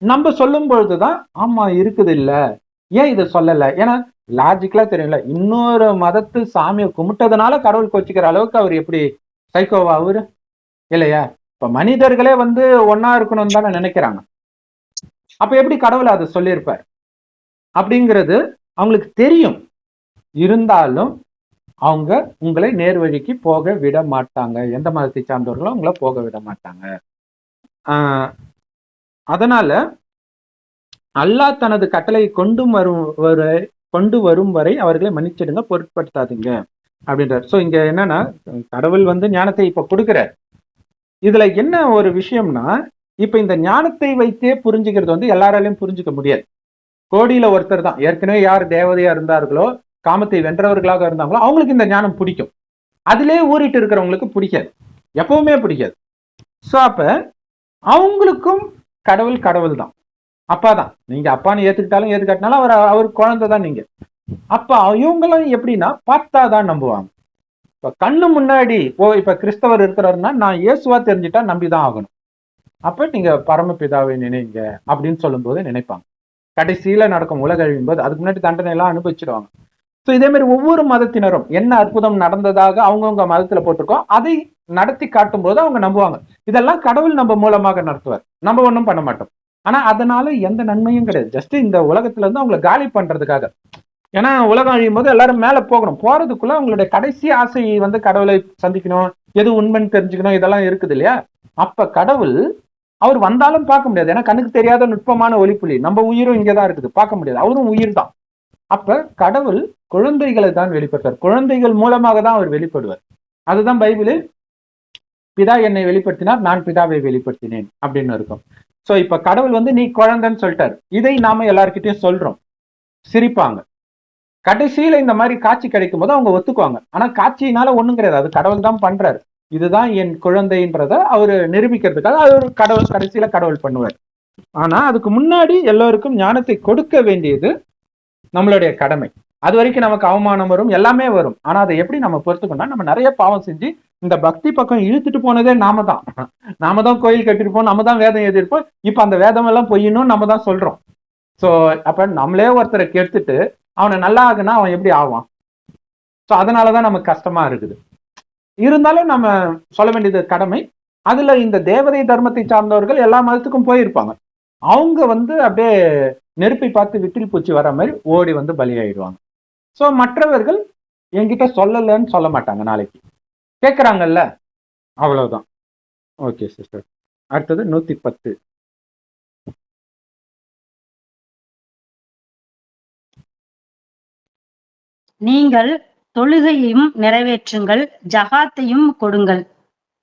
நம்ம சொல்லும் பொழுதுதான் ஆமா இருக்குது இல்ல, ஏன் இதை சொல்லல, ஏன்னா லாஜிக்கலா தெரியல. இன்னொரு மதத்து சாமியை கும்பிட்டதுனால கடவுள் கோச்சிக்கிற அளவுக்கு அவர் எப்படி சைக்கோவா அவரு இல்லையா? இப்ப மனிதர்களே ஒன்னா இருக்கணும்னு தானே நினைக்கிறாங்க, அப்ப எப்படி கடவுள் அதை சொல்லியிருப்பார் அப்படிங்கிறது அவங்களுக்கு தெரியும். இருந்தாலும் அவங்க உங்களை நேர்வழிக்கு போக விட மாட்டாங்க, எந்த மதத்தை சார்ந்தவர்களும் உங்களை போக விட மாட்டாங்க. அதனால அல்லாஹ் தனது கட்டளை கொண்டு வரும் வரை அவர்களை மன்னிச்சிடுங்க, பொருட்படுத்தாதீங்க அப்படின்றார். சோ இங்க என்னன்னா, கடவுள் ஞானத்தை இப்ப கொடுக்கிறார். இதுல என்ன ஒரு விஷயம்னா, இப்ப இந்த ஞானத்தை வைத்தே புரிஞ்சுக்கிறது எல்லாராலையும் புரிஞ்சுக்க முடியாது. கோடியில ஒருத்தர் தான், ஏற்கனவே யார் தேவதையா இருந்தார்களோ, காமத்தை வென்றவர்களாக இருந்தாங்களோ அவங்களுக்கு இந்த ஞானம் பிடிக்கும். அதிலே ஊறிட்டு இருக்கிறவங்களுக்கு பிடிக்காது, எப்பவுமே பிடிக்காது. சோ அப்ப அவங்களுக்கும் கடவுள் கடவுள் தான், அப்பா தான். நீங்க அப்பான்னு ஏத்துக்கிட்டாலும் ஏத்துக்காட்டினாலும் அவர் குழந்தை தான் நீங்க. அப்ப இவங்களும் எப்படின்னா பார்த்தாதான் நம்புவாங்க. இப்ப கண்ணு முன்னாடி இப்ப கிறிஸ்தவர் இருக்கிறாருன்னா நான் இயேசுவா தெரிஞ்சுட்டா நம்பிதான் ஆகணும். அப்ப நீங்க பரமபிதாவை நினைங்க அப்படின்னு சொல்லும் போது நினைப்பாங்க. கடைசியில நடக்கும் உலக அழியும் போது அதுக்கு முன்னாடி தண்டனை எல்லாம் அனுபவிச்சிருவாங்க. ஸோ இதே மாதிரி ஒவ்வொரு மதத்தினரும் என்ன அற்புதம் நடந்ததாக அவங்கவுங்க மதத்துல போட்டிருக்கோம், அதை நடத்தி காட்டும் போது அவங்க நம்புவாங்க. இதெல்லாம் கடவுள் நம்ம மூலமாக நடத்துவார், நம்ம ஒன்றும் பண்ண மாட்டோம். ஆனா அதனால எந்த நன்மையும் கிடையாது, ஜஸ்ட் இந்த உலகத்துல இருந்து அவங்களை காலி பண்றதுக்காக. ஏன்னா உலகம் அழியும் போது எல்லாரும் மேல போகணும், போறதுக்குள்ள அவங்களுடைய கடைசி ஆசை கடவுளை சந்திக்கணும், எது உண்மைன்னு தெரிஞ்சுக்கணும், இதெல்லாம் இருக்குது இல்லையா? அப்ப கடவுள் அவர் வந்தாலும் பார்க்க முடியாது, ஏன்னா கண்ணுக்கு தெரியாத நுட்பமான ஒளிப்புள்ளி. நம்ம உயிரும் இங்கதான் இருக்குது, பார்க்க முடியாது, அவரும் உயிர் தான். அப்ப கடவுள் குழந்தைகளை தான் வெளிப்படுத்தார், குழந்தைகள் மூலமாக தான் அவர் வெளிப்படுவார். அதுதான் பைபிளில் பிதா என்னை வெளிப்படுத்தினார், நான் பிதாவை வெளிப்படுத்தினேன் அப்படின்னு இருக்கும். சோ இப்ப கடவுள் நீ குழந்தைன்னு சொல்லிட்டாரு, இதை நாம எல்லார்கிட்டயும் சொல்றோம், சிரிப்பாங்க. கடைசியில இந்த மாதிரி காட்சி கிடைக்கும் போது அவங்க ஒத்துக்குவாங்க. ஆனா காட்சியினால ஒண்ணும் கிடையாது, அது கடவுள் தான் பண்றாரு. இதுதான் என் குழந்தைன்றத அவரு நிரூபிக்கிறதுக்காக அவர் கடவுள் கடைசியில கடவுள் பண்ணுவார். ஆனா அதுக்கு முன்னாடி எல்லோருக்கும் ஞானத்தை கொடுக்க வேண்டியது நம்மளுடைய கடமை. அது வரைக்கும் நமக்கு அவமானம் வரும், எல்லாமே வரும். ஆனா அதை எப்படி நம்ம பொறுத்துக்கணும்னா, நம்ம நிறைய பாவம் செஞ்சு இந்த பக்தி பக்கம் இழுத்துட்டு போனதே நாம தான். நாம தான் கோயில் கட்டிருப்போம், நம்ம தான் வேதம் எழுதியிருப்போம். இப்ப அந்த வேதம் எல்லாம் பொய்யணும் நம்ம தான் சொல்றோம். சோ அப்ப நம்மளே ஒருத்தரை கெடுத்துட்டு அவனை நல்லா ஆகுனா அவன் எப்படி ஆவான்? சோ அதனாலதான் நமக்கு கஷ்டமா இருக்குது. இருந்தாலும் நம்ம சொல்ல வேண்டியது கடமை. அதுல இந்த தேவதை தர்மத்தை சார்ந்தவர்கள் எல்லா மதத்துக்கும் போயிருப்பாங்க. அவங்க அப்படியே நெருப்பை பார்த்து விட்டில் பூச்சி வர மாதிரி ஓடி பலியாயிடுவாங்க. சோ மற்றவர்கள் என்கிட்ட சொல்லலன்னு சொல்ல மாட்டாங்க. நாளைக்கு கேக்குறாங்கல்ல, அவ்வளவுதான். Okay sister. அடுத்தது 110. நீங்கள் தொழுகையும் நிறைவேற்றுங்கள், ஜகாத்தையும் கொடுங்கள்.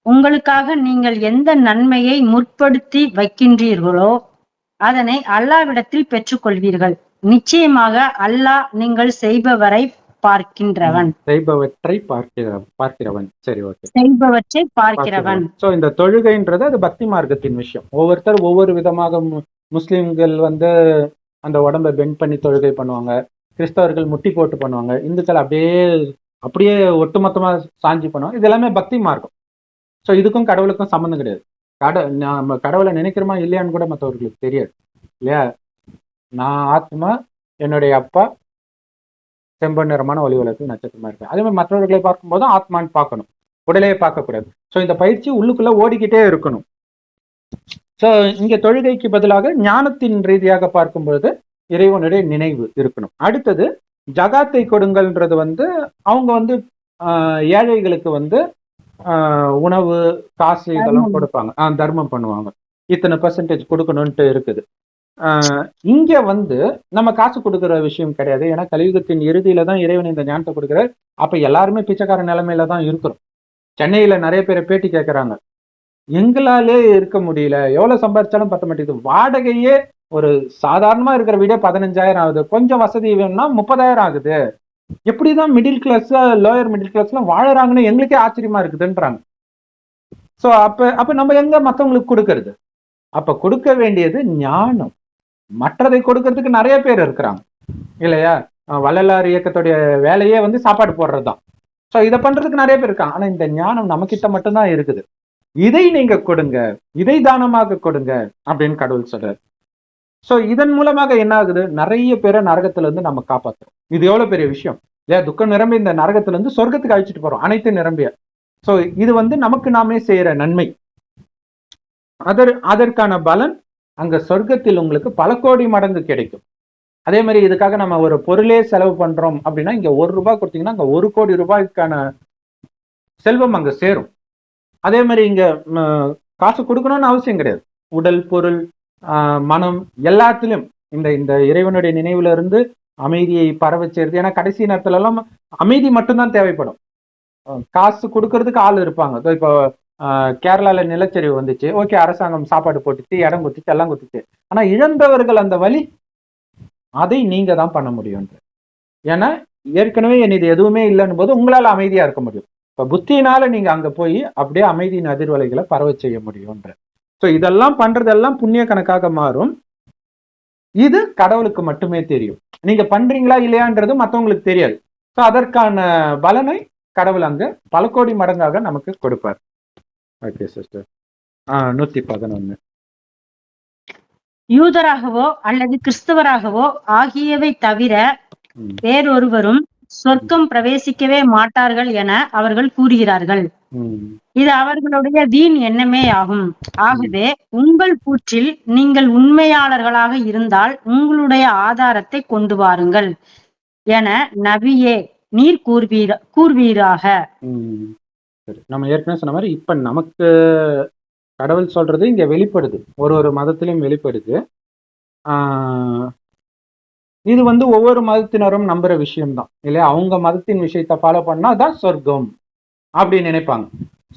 உங்களுக்காக நீங்கள் எந்த நன்மையை முற்படுத்தி வைக்கின்றீர்களோ அதனை அல்லாவிடத்தில் பெற்றுக்கொள்வீர்கள். நிச்சயமாக அல்லாஹ் நீங்கள் செய்பவரை பார்க்கின்றவன். செய்பவற்றை பார்க்கிறவன். சரி, ஓகே. செய்பவற்றை பார்க்கிறவன். சோ இந்த தொழுகைன்றது அது பக்தி மார்க்கத்தின் விஷயம். ஒவ்வொருத்தர் ஒவ்வொரு விதமாக முஸ்லிம்கள் அந்த உடம்பை பெண்ட் பண்ணி தொழுகை பண்ணுவாங்க, கிறிஸ்தவர்கள் முட்டி போட்டு பண்ணுவாங்க, இந்துக்கள் அப்படியே ஒட்டுமொத்தமா சாஞ்சி பண்ணுவாங்க. இது எல்லாமே பக்தி மார்க்கம். சோ இதுக்கும் கடவுளுக்கும் சம்மந்தம் கிடையாது. நம்ம கடவுளை நினைக்கிறோமா இல்லையான்னு கூட மற்றவர்களுக்கு தெரியாது இல்லையா. நான் ஆத்மா, என்னுடைய அப்பா செம்பன் நிறமான ஒளி உலகத்தில் நட்சத்திரமா இருக்கு. அதே மாதிரி மற்றவர்களை பார்க்கும்போதும் ஆத்மான்னு பார்க்கணும், உடலையே பார்க்கக்கூடாது. ஸோ இந்த பயிற்சி உள்ளுக்குள்ள ஓடிக்கிட்டே இருக்கணும். ஸோ இங்க தொழுகைக்கு பதிலாக ஞானத்தின் ரீதியாக பார்க்கும்பொழுது இறைவனுடைய நினைவு இருக்கணும். அடுத்தது ஜகாத்தை கொடுங்கள்ன்றது அவங்க ஏழைகளுக்கு உணவு, காசு இதெல்லாம் கொடுப்பாங்க, தர்மம் பண்ணுவாங்க. இத்தனை பெர்சன்டேஜ் கொடுக்கணும்ட்டு இருக்குது. இங்க நம்ம காசு கொடுக்குற விஷயம் கிடையாது. ஏன்னா கலியுகத்தின் இறுதியில தான் இறைவன் இந்த ஞானத்தை கொடுக்குறாரு. அப்ப எல்லாருமே பிச்சைக்கார நிலைமையில தான் இருக்கிறோம். சென்னையில நிறைய பேர் பேட்டி கேட்கறாங்க, எங்களாலே இருக்க முடியல, எவ்வளவு சம்பாதிச்சாலும் பத்த மாட்டேங்குது. வாடகையே ஒரு சாதாரணமா இருக்கிற வீடே 15,000 ஆகுது, கொஞ்சம் வசதி வேணும்னா 30,000 ஆகுது. எப்படிதான் middle class, lower middle class எல்லாம் வாழறாங்கன்னு எங்களுக்கே ஆச்சரியமா இருக்குதுன்றாங்க. சோ அப்ப நம்ம எங்க மத்தவங்களுக்கு கொடுக்கறது? அப்ப கொடுக்க வேண்டியது ஞானம். மற்றதை கொடுக்கறதுக்கு நிறைய பேர் இருக்கிறாங்க இல்லையா. வள்ளலார் இயக்கத்துடைய வேலையே சாப்பாடு போடுறதுதான். சோ இதை பண்றதுக்கு நிறைய பேர் இருக்காங்க. ஆனா இந்த ஞானம் நம்ம கிட்ட மட்டும்தான் இருக்குது. இதை நீங்க கொடுங்க, இதை தானமாக கொடுங்க அப்படின்னு கடவுள் சொல்றாரு. சோ இதன் மூலமாக என்ன ஆகுது? நிறைய பேரை நரகத்துல இருந்து நம்ம காப்பாத்துறோம். இது எவ்வளவு பெரிய விஷயம் இல்லையா. துக்கம் நிரம்பி இந்த நரகத்துல இருந்து சொர்க்கத்துக்கு அழிச்சிட்டு போறோம், அனைத்து நிரம்பிய. சோ இது நமக்கு நாமே செய்யற நன்மை. அதற்கான பலன் அங்க சொர்க்கத்தில் உங்களுக்கு பல கோடி மடங்கு கிடைக்கும். அதே மாதிரி இதுக்காக நம்ம ஒரு பொருளே செலவு பண்றோம் அப்படின்னா, இங்க 1 ரூபாய் கொடுத்தீங்கன்னா அங்க 1 கோடி ரூபாய்க்கான செல்வம் அங்க சேரும். அதே மாதிரி இங்க காசு கொடுக்கணும்னு அவசியம் கிடையாது. உடல், பொருள், மனம் எல்லாத்திலும் இந்த இறைவனுடைய நினைவுல இருந்து அமைதியை பரவ செய்யறது. ஏன்னா கடைசி நேரத்துல எல்லாம் அமைதி மட்டும்தான் தேவைப்படும். காசு கொடுக்கறதுக்கு ஆள் இருப்பாங்க. இப்போ கேரளால நிலச்சரிவு வந்துச்சு, ஓகே, அரசாங்கம் சாப்பாடு போட்டுச்சு, இடம் கொடுத்துச்சு, எல்லாம் கொடுத்துச்சு. ஆனா இழந்தவர்கள் அந்த வலி, அதை நீங்க தான் பண்ண முடியும். ஏன்னா ஏற்கனவே இது எதுவுமே இல்லைன்னு போது உங்களால அமைதியா இருக்க முடியும். இப்ப புத்தியினால நீங்க அங்க போய் அப்படியே அமைதியின் அதிர்வலைகளை பரவ செய்ய முடியும்ன்ற. சோ இதெல்லாம் பண்றதெல்லாம் புண்ணிய கணக்காக மாறும். இது கடவுளுக்கு மட்டுமே தெரியும். நீங்க பண்றீங்களா இல்லையான்றது மற்றவங்களுக்கு தெரியாது. சோ அதற்கான பலனை கடவுள் அங்க பல கோடி மடங்காக நமக்கு கொடுப்பார். Okay sister. 111. யூதராகவோ அல்லது கிறிஸ்தவராகவோ ஆகியவை தவிர வேறொருவரும் சொர்க்கம் பிரவேசிக்கவே மாட்டார்கள் என அவர்கள் கூறுகிறார்கள். இது அவர்களுடைய வீண் எண்ணமே ஆகும். ஆகவே உங்கள் கூற்றில் நீங்கள் உண்மையாளர்களாக இருந்தால் உங்களுடைய ஆதாரத்தை கொண்டு வாருங்கள் என நபியே நீர் கூறுவீராக. நம்ம ஏற்கனவே சொன்ன மாதிரி இப்ப நமக்கு கடவுள் சொல்றது இங்க வெளிப்படுது, ஒரு மதத்திலையும் வெளிப்படுது. இது ஒவ்வொரு மதத்தினரும் நம்புற விஷயம்தான் இல்லையா. அவங்க மதத்தின் விஷயத்தை ஃபாலோ பண்ணா தான் சொர்க்கம் அப்படின்னு நினைப்பாங்க.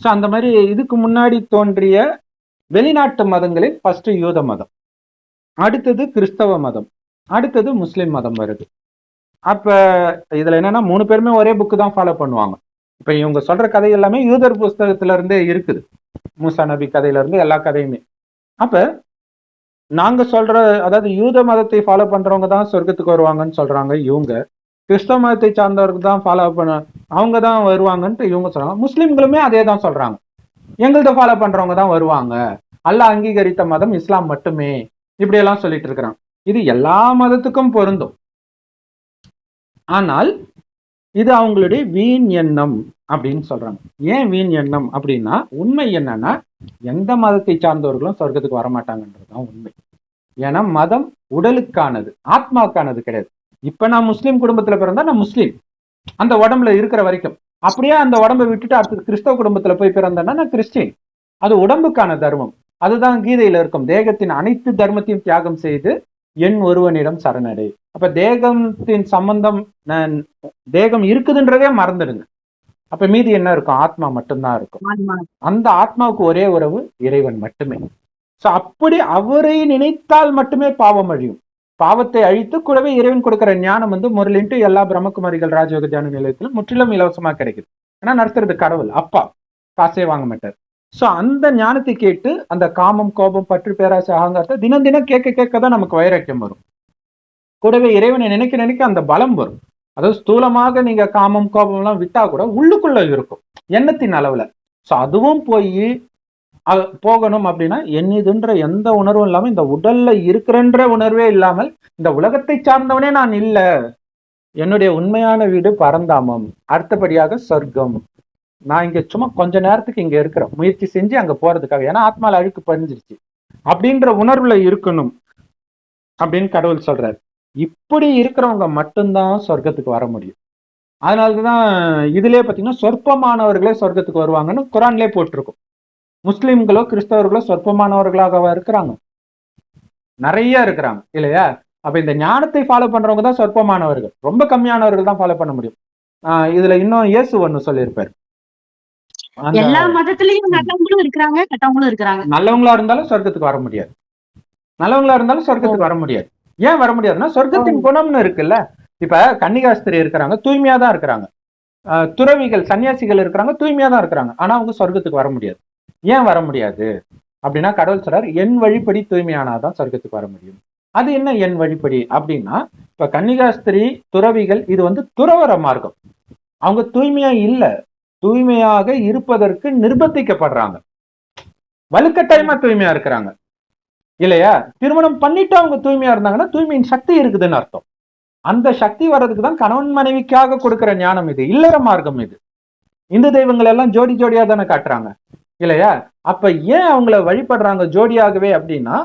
ஸோ அந்த மாதிரி இதுக்கு முன்னாடி தோன்றிய வெளிநாட்டு மதங்களில் ஃபர்ஸ்ட் யூத மதம், அடுத்தது கிறிஸ்தவ மதம், அடுத்தது முஸ்லிம் மதம் வருது. அப்ப இதுல என்னன்னா 3 பேருமே ஒரே புக்கு தான் ஃபாலோ பண்ணுவாங்க. இப்ப இவங்க சொல்ற கதை எல்லாமே யூதர் புஸ்தகத்துல இருந்தே இருக்குது, மூசா நபி கதையில இருந்து எல்லா கதையுமே. அப்ப நாங்க சொல்ற, அதாவது யூத மதத்தை ஃபாலோ பண்றவங்க தான் சொர்க்கத்துக்கு வருவாங்கன்னு சொல்றாங்க இவங்க. கிறிஸ்தவ மதத்தை சார்ந்தவர்கள் தான் ஃபாலோ பண்ண, அவங்க தான் வருவாங்கன்ட்டு இவங்க சொல்றாங்க. முஸ்லிம்களுமே அதே தான் சொல்றாங்க, எங்கள்கிட்ட ஃபாலோ பண்றவங்க தான் வருவாங்க, அல்லாஹ் அங்கீகரித்த மதம் இஸ்லாம் மட்டுமே, இப்படி எல்லாம் சொல்லிட்டு இருக்கிறாங்க. இது எல்லா மதத்துக்கும் பொருந்தும். ஆனால் இது அவங்களுடைய வீண் எண்ணம் அப்படின்னு சொல்றாங்க. ஏன் வீண் எண்ணம் அப்படின்னா, உண்மை என்னன்னா எந்த மதத்தை சார்ந்தவர்களும் சொர்க்கத்துக்கு வரமாட்டாங்கன்றதுதான் உண்மை. ஏன்னா மதம் உடலுக்கானது, ஆத்மாக்கானது கிடையாது. இப்ப நான் முஸ்லீம் குடும்பத்துல பிறந்தா நான் முஸ்லீம், அந்த உடம்புல இருக்கிற வரைக்கும். அப்படியே அந்த உடம்பை விட்டுட்டு அடுத்து கிறிஸ்தவ குடும்பத்துல போய் பிறந்தேன்னா நான் கிறிஸ்டின். அது உடம்புக்கான தர்மம். அதுதான் கீதையில இருக்கும், தேகத்தின் அனைத்து தர்மத்தையும் தியாகம் செய்து என் ஒருவனிடம் சரணடை. அப்ப தேகத்தின் சம்பந்தம், தேகம் இருக்குதுன்றதே மறந்துடுங்க. அப்ப மீதி என்ன இருக்கும்? ஆத்மா மட்டும்தான் இருக்கும். அந்த ஆத்மாவுக்கு ஒரே உறவு இறைவன் மட்டுமே. சோ அப்படி அவரை நினைத்தால் மட்டுமே பாவம் அழியும். பாவத்தை அழித்து கூடவே இறைவன் கொடுக்கிற ஞானம் முரளின்ட்டு எல்லா பிரம்மகுமாரிகள் ராஜயோக தியான நிலையத்திலும் முற்றிலும் இலவசமா கிடைக்குது. ஆனா நடத்துறது கடவுள், அப்பா, காசே வாங்க மாட்டார். சோ அந்த ஞானத்தை கேட்டு அந்த காமம், கோபம், பற்று, பேராசை, அகங்காரத்தை தினம் தினம் கேட்க கேட்கதான் நமக்கு வைராக்கியம் வரும். கூடவே இறைவனை நினைக்க நினைக்க அந்த பலம் வரும். அதாவது ஸ்தூலமாக நீங்க காமம், கோபம் எல்லாம் விட்டா கூட உள்ளுக்குள்ள இருக்கும் எண்ணத்தின் அளவுல. சோ அதுவும் போய் போகணும் அப்படின்னா என்னதுன்ற எந்த உணர்வும் இல்லாம, இந்த உடல்ல இருக்கிறன்ற உணர்வே இல்லாமல், இந்த உலகத்தை சார்ந்தவனே நான் இல்ல, என்னுடைய உண்மையான வீடு பரந்தாமம், அடுத்தபடியாக சொர்க்கம், நான் இங்க சும்மா கொஞ்ச நேரத்துக்கு இங்க இருக்கிறேன், முயற்சி செஞ்சு அங்க போறதுக்காக, ஏன்னா ஆத்மால அழுக்கு பதிஞ்சிருச்சு அப்படின்ற உணர்வுல இருக்கணும் அப்படின்னு கடவுள் சொல்றாரு. இப்படி இருக்கிறவங்க மட்டும்தான் சொர்க்கத்துக்கு வர முடியும். அதனாலதான் இதுலயே பாத்தீங்கன்னா சொற்பமானவர்களே சொர்க்கத்துக்கு வருவாங்கன்னு குரான்லயே போட்டிருக்கும். முஸ்லிம்களோ கிறிஸ்தவர்களோ சொற்பமானவர்களாக இருக்கிறாங்க, நிறைய இருக்கிறாங்க இல்லையா? அப்ப இந்த ஞானத்தை ஃபாலோ பண்றவங்க தான் சொற்பமானவர்கள், ரொம்ப கம்மியானவர்கள் தான் ஃபாலோ பண்ண முடியும். இதுல இன்னும் இயேசு ஒண்ணு சொல்லியிருப்பாரு, எல்லா மதத்திலயும் நல்லவங்களும் இருக்கிறாங்க, கெட்டவங்களும் இருக்கிறாங்க. நல்லவங்களா இருந்தாலும் சொர்க்கத்துக்கு வர முடியாது, நல்லவங்களா இருந்தாலும் சொர்க்கத்துக்கு வர முடியாது. ஏன் வர முடியாதுன்னா சொர்க்கத்தின் குணம்னு இருக்குல்ல. இப்ப கன்னிகாஸ்திரி இருக்கிறாங்க, தூய்மையா தான் இருக்கிறாங்க. துறவிகள், சன்னியாசிகள் இருக்கிறாங்க, தூய்மையா தான் இருக்கிறாங்க. ஆனா அவங்க சொர்க்கத்துக்கு வர முடியாது. ஏன் வர முடியாது அப்படின்னா, கடவுள் சொல்றாரு என் வழிப்படி தூய்மையானாதான் சொர்க்கத்துக்கு வர முடியும். அது என்ன என் வழிப்படி அப்படின்னா, இப்ப கன்னிகாஸ்திரி, துறவிகள், இது துறவற மார்க்கம். அவங்க தூய்மையா இல்ல, தூய்மையாக இருப்பதற்கு நிர்பந்திக்கப்படுறாங்க, வலுக்கட்டாயமா தூய்மையா இருக்கிறாங்க இல்லையா? திருமணம் பண்ணிட்டு அவங்க தூய்மையா இருந்தாங்கன்னா தூய்மையின் சக்தி இருக்குதுன்னு அர்த்தம். அந்த சக்தி வர்றதுக்கு தான் கணவன் மனைவிக்காக கொடுக்கிற ஞானம் இது, இல்லற மார்க்கம் இது. இந்து தெய்வங்கள் எல்லாம் ஜோடி ஜோடியா தானே காட்டுறாங்க இல்லையா? அப்ப ஏன் அவங்கள வழிபடுறாங்க ஜோடியாகவே அப்படின்னா,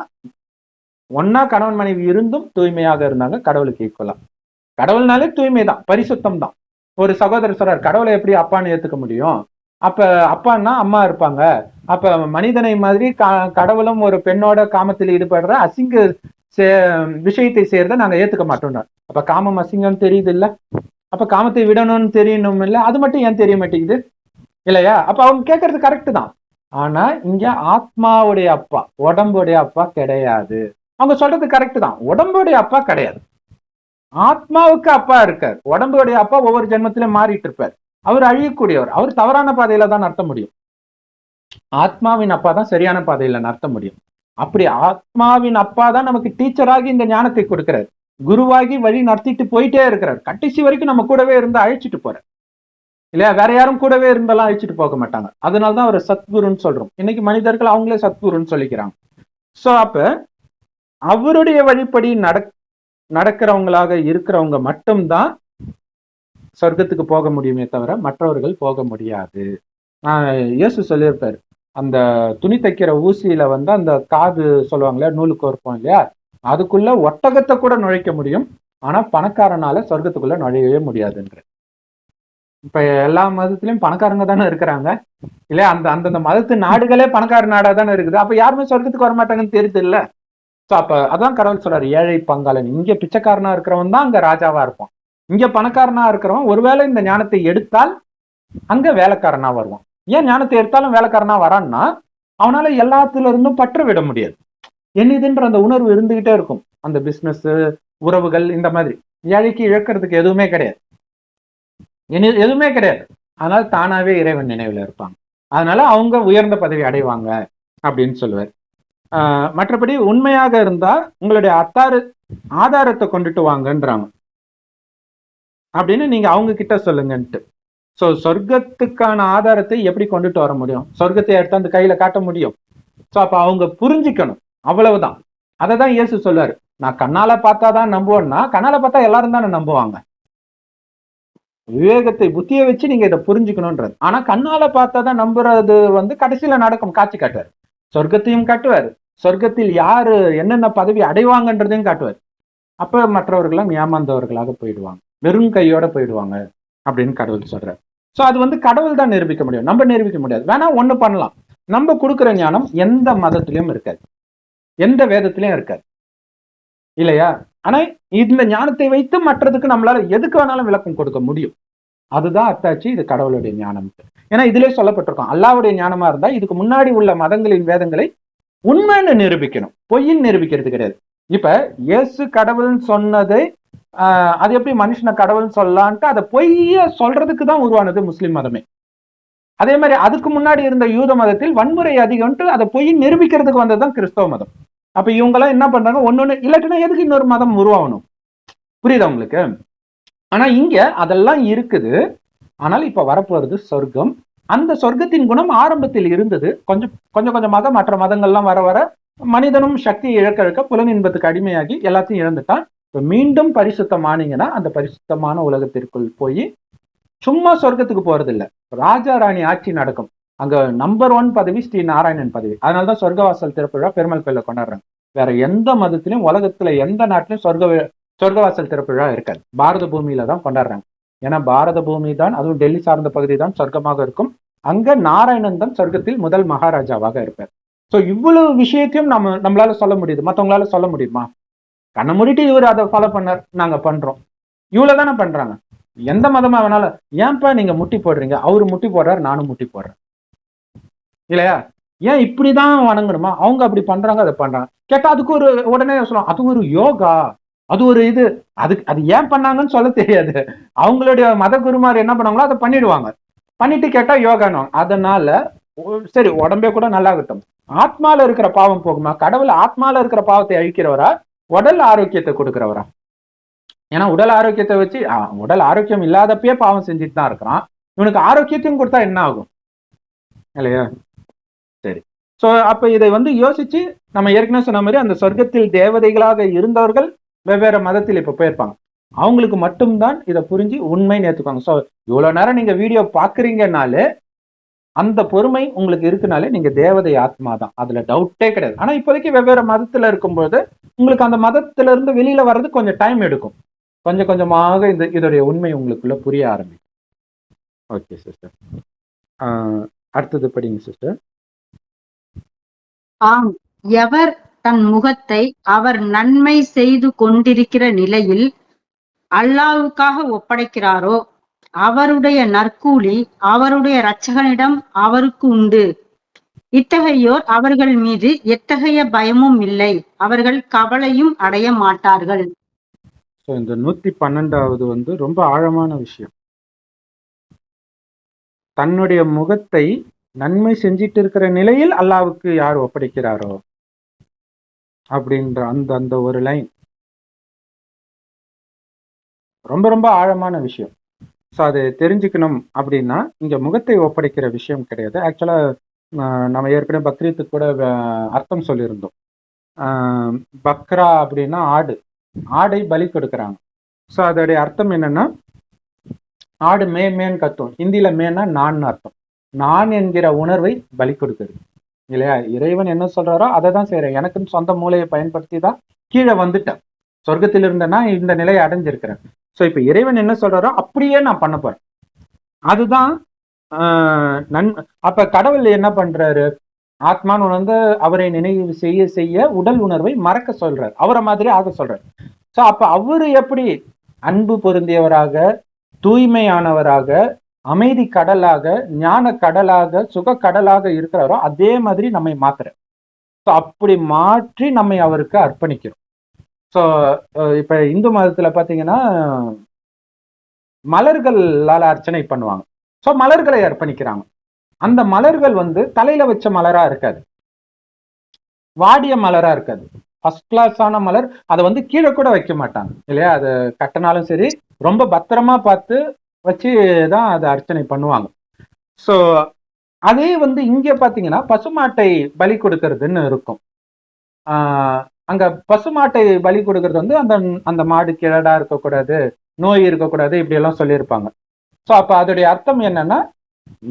ஒன்னா கணவன் மனைவி இருந்தும் தூய்மையாக இருந்தாங்க கடவுளுக்கு ஈக்குவலா. கடவுள்னாலே தூய்மை தான், பரிசுத்தம் தான். ஒரு சகோதரர் சொல்றார், கடவுளை எப்படி அப்பான்னு ஏத்துக்க முடியும்? அப்ப அப்பான்னா அம்மா இருப்பாங்க, அப்ப மனிதனை மாதிரி கடவுளும் ஒரு பெண்ணோட காமத்தில் ஈடுபடுற அசிங்க விஷயத்தை செய்யறத நாங்க ஏத்துக்க மாட்டோம். அப்ப காமம் அசிங்கம் தெரியுது இல்ல, அப்ப காமத்தை விடணும்னு தெரியணும் இல்ல, அது மட்டும் ஏன் தெரிய மாட்டேங்குது இல்லையா? அப்ப அவங்க கேட்கறது கரெக்ட் தான். ஆனா இங்க ஆத்மாவுடைய அப்பா, உடம்புடைய அப்பா கிடையாது. அவங்க சொல்றது கரெக்ட் தான், உடம்புடைய அப்பா கிடையாது, ஆத்மாவுக்கு அப்பா இருக்கார். உடம்புடைய அப்பா ஒவ்வொரு ஜென்மத்திலும் மாறிட்டு இருப்பார், அவர் அழியக்கூடியவர், அவர் தவறான பாதையில தான் நடத்த முடியும். ஆத்மாவின் அப்பா தான் சரியான பாதையில நடத்த முடியும். அப்படி ஆத்மாவின் அப்பா தான் நமக்கு டீச்சராகி இந்த ஞானத்தை கொடுக்கிறார், குருவாகி வழி நடத்திட்டு போயிட்டே இருக்கிறார். கடைசி வரைக்கும் நம்ம கூடவே இருந்து அழைச்சிட்டு போறார் இல்லையா? வேற யாரும் கூடவே இருந்தாலும் அழைச்சிட்டு போக மாட்டாங்க. அதனாலதான் அவர் சத்குருன்னு சொல்றோம். இன்னைக்கு மனிதர்கள் அவங்களே சத்குருன்னு சொல்லிக்கிறாங்க. சோ அப்ப அவருடைய வழிப்படி நடக்கிறவங்களாக இருக்கிறவங்க மட்டும்தான் சொர்க்கத்துக்கு போக முடியுமே தவிர மற்றவர்கள் போக முடியாது. இயேசு சொல்லியிருப்பாரு, அந்த துணி தைக்கிற ஊசியில அந்த காது சொல்லுவாங்களே, நூலுக்கு இருப்போம் இல்லையா, அதுக்குள்ள ஒட்டகத்தை கூட நுழைக்க முடியும், ஆனா பணக்காரனால சொர்க்கத்துக்குள்ள நுழையவே முடியாதுன்ற. இப்ப எல்லா மதத்திலயும் பணக்காரங்க தானே இருக்கிறாங்க இல்லையா? அந்தந்த மதத்து நாடுகளே பணக்கார நாடா தானே இருக்குது. அப்ப யாருமே சொர்க்கத்துக்கு வரமாட்டாங்கன்னு தெரியுது இல்ல. சோ அப்ப அதான் கடவுள் சொல்றாரு, ஏழை பங்காளன். இங்க பிச்சைக்காரனா இருக்கிறவன் தான் அங்க ராஜாவா இருப்பான், இங்க பணக்காரனா இருக்கிறவன் ஒருவேளை இந்த ஞானத்தை எடுத்தால் அங்க வேலைக்காரனா வருவான். ஏன் ஞானத்தை எடுத்தாலும் வேலைக்காரனா வரான்னா, அவனால எல்லாத்துல இருந்தும் பற்று விட முடியாது. என்னதுன்ற அந்த உணர்வு இருந்துகிட்டே இருக்கும். அந்த பிசினஸ், உறவுகள், இந்த மாதிரி ஏழைக்கு இழக்கிறதுக்கு எதுவுமே கிடையாது, எதுவுமே கிடையாது. அதனால தானாவே இறைவன் நினைவுல இருப்பாங்க, அதனால அவங்க உயர்ந்த பதவி அடைவாங்க அப்படின்னு சொல்லுவார். மற்றபடி உண்மையாக இருந்தா உங்களுடைய ஆதாரத்தை கொண்டுட்டு வாங்கன்றாங்க அப்படின்னு நீங்க அவங்க கிட்ட சொல்லுங்கன்ட்டு. சோ சொர்க்கத்துக்கான ஆதாரத்தை எப்படி கொண்டுட்டு வர முடியும்? சொர்க்கத்தை எடுத்து அந்த கையில காட்ட முடியும்? சோ அப்ப அவங்க புரிஞ்சுக்கணும், அவ்வளவுதான். அததான் இயேசு சொல்றாரு, நான் கண்ணால பார்த்தாதான் நம்புவேன்னா, கண்ணால பார்த்தா எல்லாரும் தானே நம்புவாங்க. விவேகத்தை புத்தியை வச்சு நீங்க இதை புரிஞ்சுக்கணும்ன்றது. ஆனா கண்ணால பார்த்தாதான் நம்புறது கடைசியில நடக்கும், காட்சி காட்டுவார். சொர்க்கத்தையும் காட்டுவார், சொர்க்கத்தில் யாரு என்னென்ன பதவி அடைவாங்கன்றதையும் காட்டுவார். அப்ப மற்றவர்கள்லாம் ஏமாந்தவர்களாக போயிடுவாங்க, வெறும் கையோட போயிடுவாங்க அப்படின்னு கடவுள் சொல்றாரு. சோ அது கடவுள் தான் நிரூபிக்க முடியும், நம்ம நிரூபிக்க முடியாது. வேணா ஒண்ணு பண்ணலாம், நம்ம கொடுக்குற ஞானம் எந்த மதத்திலயும் இருக்காது, எந்த வேதத்திலயும் இருக்காது இல்லையா? ஆனா இந்த ஞானத்தை வைத்து மற்றதுக்கு நம்மளால எதுக்கு வேணாலும் விளக்கம் கொடுக்க முடியும். அதுதான் அத்தாச்சி, இது கடவுளுடைய ஞானம். ஏன்னா இதுலயே சொல்லப்பட்டிருக்கோம், அல்லாவுடைய ஞானமா இருந்தா இதுக்கு முன்னாடி உள்ள மதங்களின் வேதங்களை உண்மைன்னு நிரூபிக்கணும், பொய்ன்னு நிரூபிக்கிறது கிடையாது. இப்ப இயேசு கடவுள்னு சொன்னதை அது எப்படி மனுஷனை கடவுள்னு சொல்லலான்ட்டு அதை பொய்ய சொல்றதுக்கு தான் உருவானது முஸ்லிம் மதமே. அதே மாதிரி அதுக்கு முன்னாடி இருந்த யூத மதத்தில் வன்முறை அதிகம்ட்டு அதை பொய் நிரூபிக்கிறதுக்கு வந்ததுதான் கிறிஸ்தவ மதம். அப்ப இவங்கெல்லாம் என்ன பண்றாங்க, ஒன்னொன்னு இல்லாட்டினா எதுக்கு இன்னொரு மதம் உருவாகணும்? புரியுதா உங்களுக்கு? ஆனா இங்க அதெல்லாம் இருக்குது. ஆனால் இப்ப வரப்போறது சொர்க்கம். அந்த சொர்க்கத்தின் குணம் ஆரம்பத்தில் இருந்தது, கொஞ்சம் கொஞ்சமாக மற்ற மதங்கள்லாம் வர வர மனிதனும் சக்தியை இழக்க புலன் இன்பத்துக்கு அடிமையாகி எல்லாத்தையும் இழந்துட்டான். இப்ப மீண்டும் பரிசுத்தமானீங்கன்னா அந்த பரிசுத்தமான உலகத்திற்குள் போய் சும்மா சொர்க்கத்துக்கு போறது இல்ல, ராஜா ராணி ஆட்சி நடக்கும். அங்க நம்பர் 1 பதவி ஸ்ரீ நாராயணன் பதவி. அதனாலதான் சொர்க்கவாசல் திறப்பு விழா பெருமாள் கோயில கொண்டாடுறாங்க. வேற எந்த மதத்திலையும் உலகத்துல எந்த நாட்டிலையும் சொர்க்கவாசல் திறப்பு விழா இருக்காது, பாரத பூமியில தான் கொண்டாடுறாங்க. ஏன்னா பாரத பூமி தான், அதுவும் டெல்லி சார்ந்த பகுதி தான் சொர்க்கமாக இருக்கும். அங்க நாராயணன் தான் சொர்க்கத்தில் முதல் மகாராஜாவாக இருப்பார். சோ இவ்வளவு விஷயத்தையும் நம்மளால சொல்ல முடியுது, மத்தவங்களால சொல்ல முடியுமா? கண்ண மூடிட்டு இவர் அதை ஃபாலோ பண்ணார், நாங்க பண்றோம், இவ்வளவுதானே பண்றாங்க. எந்த மதமா வேணாலும், ஏன்பா நீங்க முட்டி போடுறீங்க, அவரு முட்டி போடுறாரு நானும் முட்டி போடுறேன் இல்லையா? ஏன் இப்படிதான் வணங்கணுமா? அவங்க அப்படி பண்றாங்க, அதை பண்றாங்க. கேட்டா அதுக்கு ஒரு உடனே சொல்லலாம், அது ஒரு யோகா, அது ஒரு இது, அது ஏன் பண்ணாங்கன்னு சொல்ல தெரியாது. அவங்களுடைய மத குருமார் என்ன பண்ணாங்களோ அதை பண்ணிடுவாங்க, பண்ணிட்டு கேட்டா யோகானுவாங்க. அதனால சரி, உடம்பே கூட நல்லாகட்டும், ஆத்மால இருக்கிற பாவம் போகுமா? கடவுள் ஆத்மால இருக்கிற பாவத்தை அழிக்கிறவரா, உடல் ஆரோக்கியத்தை கொடுக்கிறவரா? ஏன்னா உடல் ஆரோக்கியத்தை வச்சு உடல் ஆரோக்கியம் இல்லாதப்பயே பாவம் செஞ்சுட்டு தான் இருக்கிறான், இவனுக்கு ஆரோக்கியத்தையும் கொடுத்தா என்ன ஆகும் இல்லையா? சரி, சோ அப்ப இதை யோசிச்சு நம்ம ஏற்கனவே சொன்ன மாதிரி அந்த சொர்க்கத்தில் தேவதைகளாக இருந்தவர்கள் வெவ்வேறு மதத்தில் இப்ப போயிருப்பாங்க, அவங்களுக்கு மட்டும்தான் இதை புரிஞ்சு உண்மைன்னு ஏத்துப்பாங்க. சோ இவ்வளவு நேரம் நீங்க வீடியோ பாக்குறீங்கனாலே அந்த பொறுமை உங்களுக்கு இருக்குனாலே நீங்க தேவதை ஆத்மா தான், அதுல டவுட்டே கிடையாது. ஆனா இப்போதைக்கு வெவ்வேறு மதத்துல இருக்கும்போது உங்களுக்கு அந்த மதத்துல இருந்து வெளியில வர்றது கொஞ்சம் டைம் எடுக்கும், கொஞ்சம் கொஞ்சமாக இதோடைய உண்மை உங்களுக்குள்ள புரிய ஆரம்பிக்கும். ஓகே சிஸ்டர், அடுத்தது படிங்க சிஸ்டர். ஆம், எவர் தன் முகத்தை அவர் நன்மை செய்து கொண்டிருக்கிற நிலையில் அல்லாஹ்வுக்காக ஒப்படைக்கிறாரோ அவருடைய நற்கூலி அவருடைய இரட்சகனிடம் அவருக்கு உண்டு. இத்தகையோர் அவர்கள் மீது எத்தகைய பயமும் இல்லை, அவர்கள் கவலையும் அடைய மாட்டார்கள். இந்த 112வது ரொம்ப ஆழமான விஷயம். தன்னுடைய முகத்தை நன்மை செஞ்சிட்டு இருக்கிற நிலையில் அல்லாவுக்கு யார் ஒப்படைக்கிறாரோ அப்படின்ற அந்த ஒரு லைன் ரொம்ப ரொம்ப ஆழமான விஷயம். ஸோ அதை தெரிஞ்சுக்கணும் அப்படின்னா இங்க முகத்தை ஒப்படைக்கிற விஷயம் கிடையாது. ஆக்சுவலா நம்ம ஏற்கனவே பக்ரீத்துக்கு கூட அர்த்தம் சொல்லியிருந்தோம். பக்ரா அப்படின்னா ஆடை பலி கொடுக்குறாங்க. ஸோ அதோடைய அர்த்தம் என்னன்னா, ஆடு மேன்னு கத்தும், ஹிந்தியில மேன்னா நான் அர்த்தம், நான் என்கிற உணர்வை பலி கொடுக்குது இல்லையா? இறைவன் என்ன சொல்றாரோ அதை தான் செய்யறேன், எனக்குன்னு சொந்த மூளையை பயன்படுத்தி தான் கீழே வந்துட்டேன், சொர்க்கத்தில் இருந்தேன்னா இந்த நிலையை அடைஞ்சிருக்கிறேன். ஸோ இப்ப இறைவன் என்ன சொல்றாரோ அப்படியே நான் பண்ண போறேன், அதுதான் அப்ப கடவுள் என்ன பண்றாரு, ஆத்மான்னு உணர்ந்து அவரை நினைவு செய்ய செய்ய உடல் உணர்வை மறக்க சொல்றாரு, அவரை மாதிரி ஆக சொல்றாரு. ஸோ அப்ப அவரு எப்படி அன்பு பொருந்தியவராக, தூய்மையானவராக, அமைதி கடலாக, ஞான கடலாக, சுக கடலாக இருக்கிறாரோ அதே மாதிரி நம்மை மாத்துறார். ஸோ அப்படி மாற்றி நம்மை அவருக்கு அர்ப்பணிக்கிறோம். ஸோ இப்ப இந்து மதத்துல பாத்தீங்கன்னா மலர்களால அர்ச்சனை பண்ணுவாங்க. ஸோ மலர்களை அர்ப்பணிக்கிறாங்க. அந்த மலர்கள் தலையில வச்ச மலரா இருக்காது, வாடிய மலரா இருக்காது, ஃபர்ஸ்ட் கிளாஸான மலர். அதை வந்து கீழே கூட வைக்க மாட்டாங்க இல்லையா, அது கட்டினாலும் சரி ரொம்ப பத்திரமா பார்த்து வச்சு தான் அதை அர்ச்சனை பண்ணுவாங்க. ஸோ அதே வந்து இங்க பாத்தீங்கன்னா பசுமாட்டை பலி கொடுக்கறதுன்னு இருக்கும். அங்க பசுமாட்டை பலி கொடுக்கறது வந்து அந்த அந்த மாடு கிழடா இருக்கக்கூடாது, நோய் இருக்கக்கூடாது, இப்படி எல்லாம் சொல்லியிருப்பாங்க. ஸோ அப்ப அதோடைய அர்த்தம் என்னன்னா,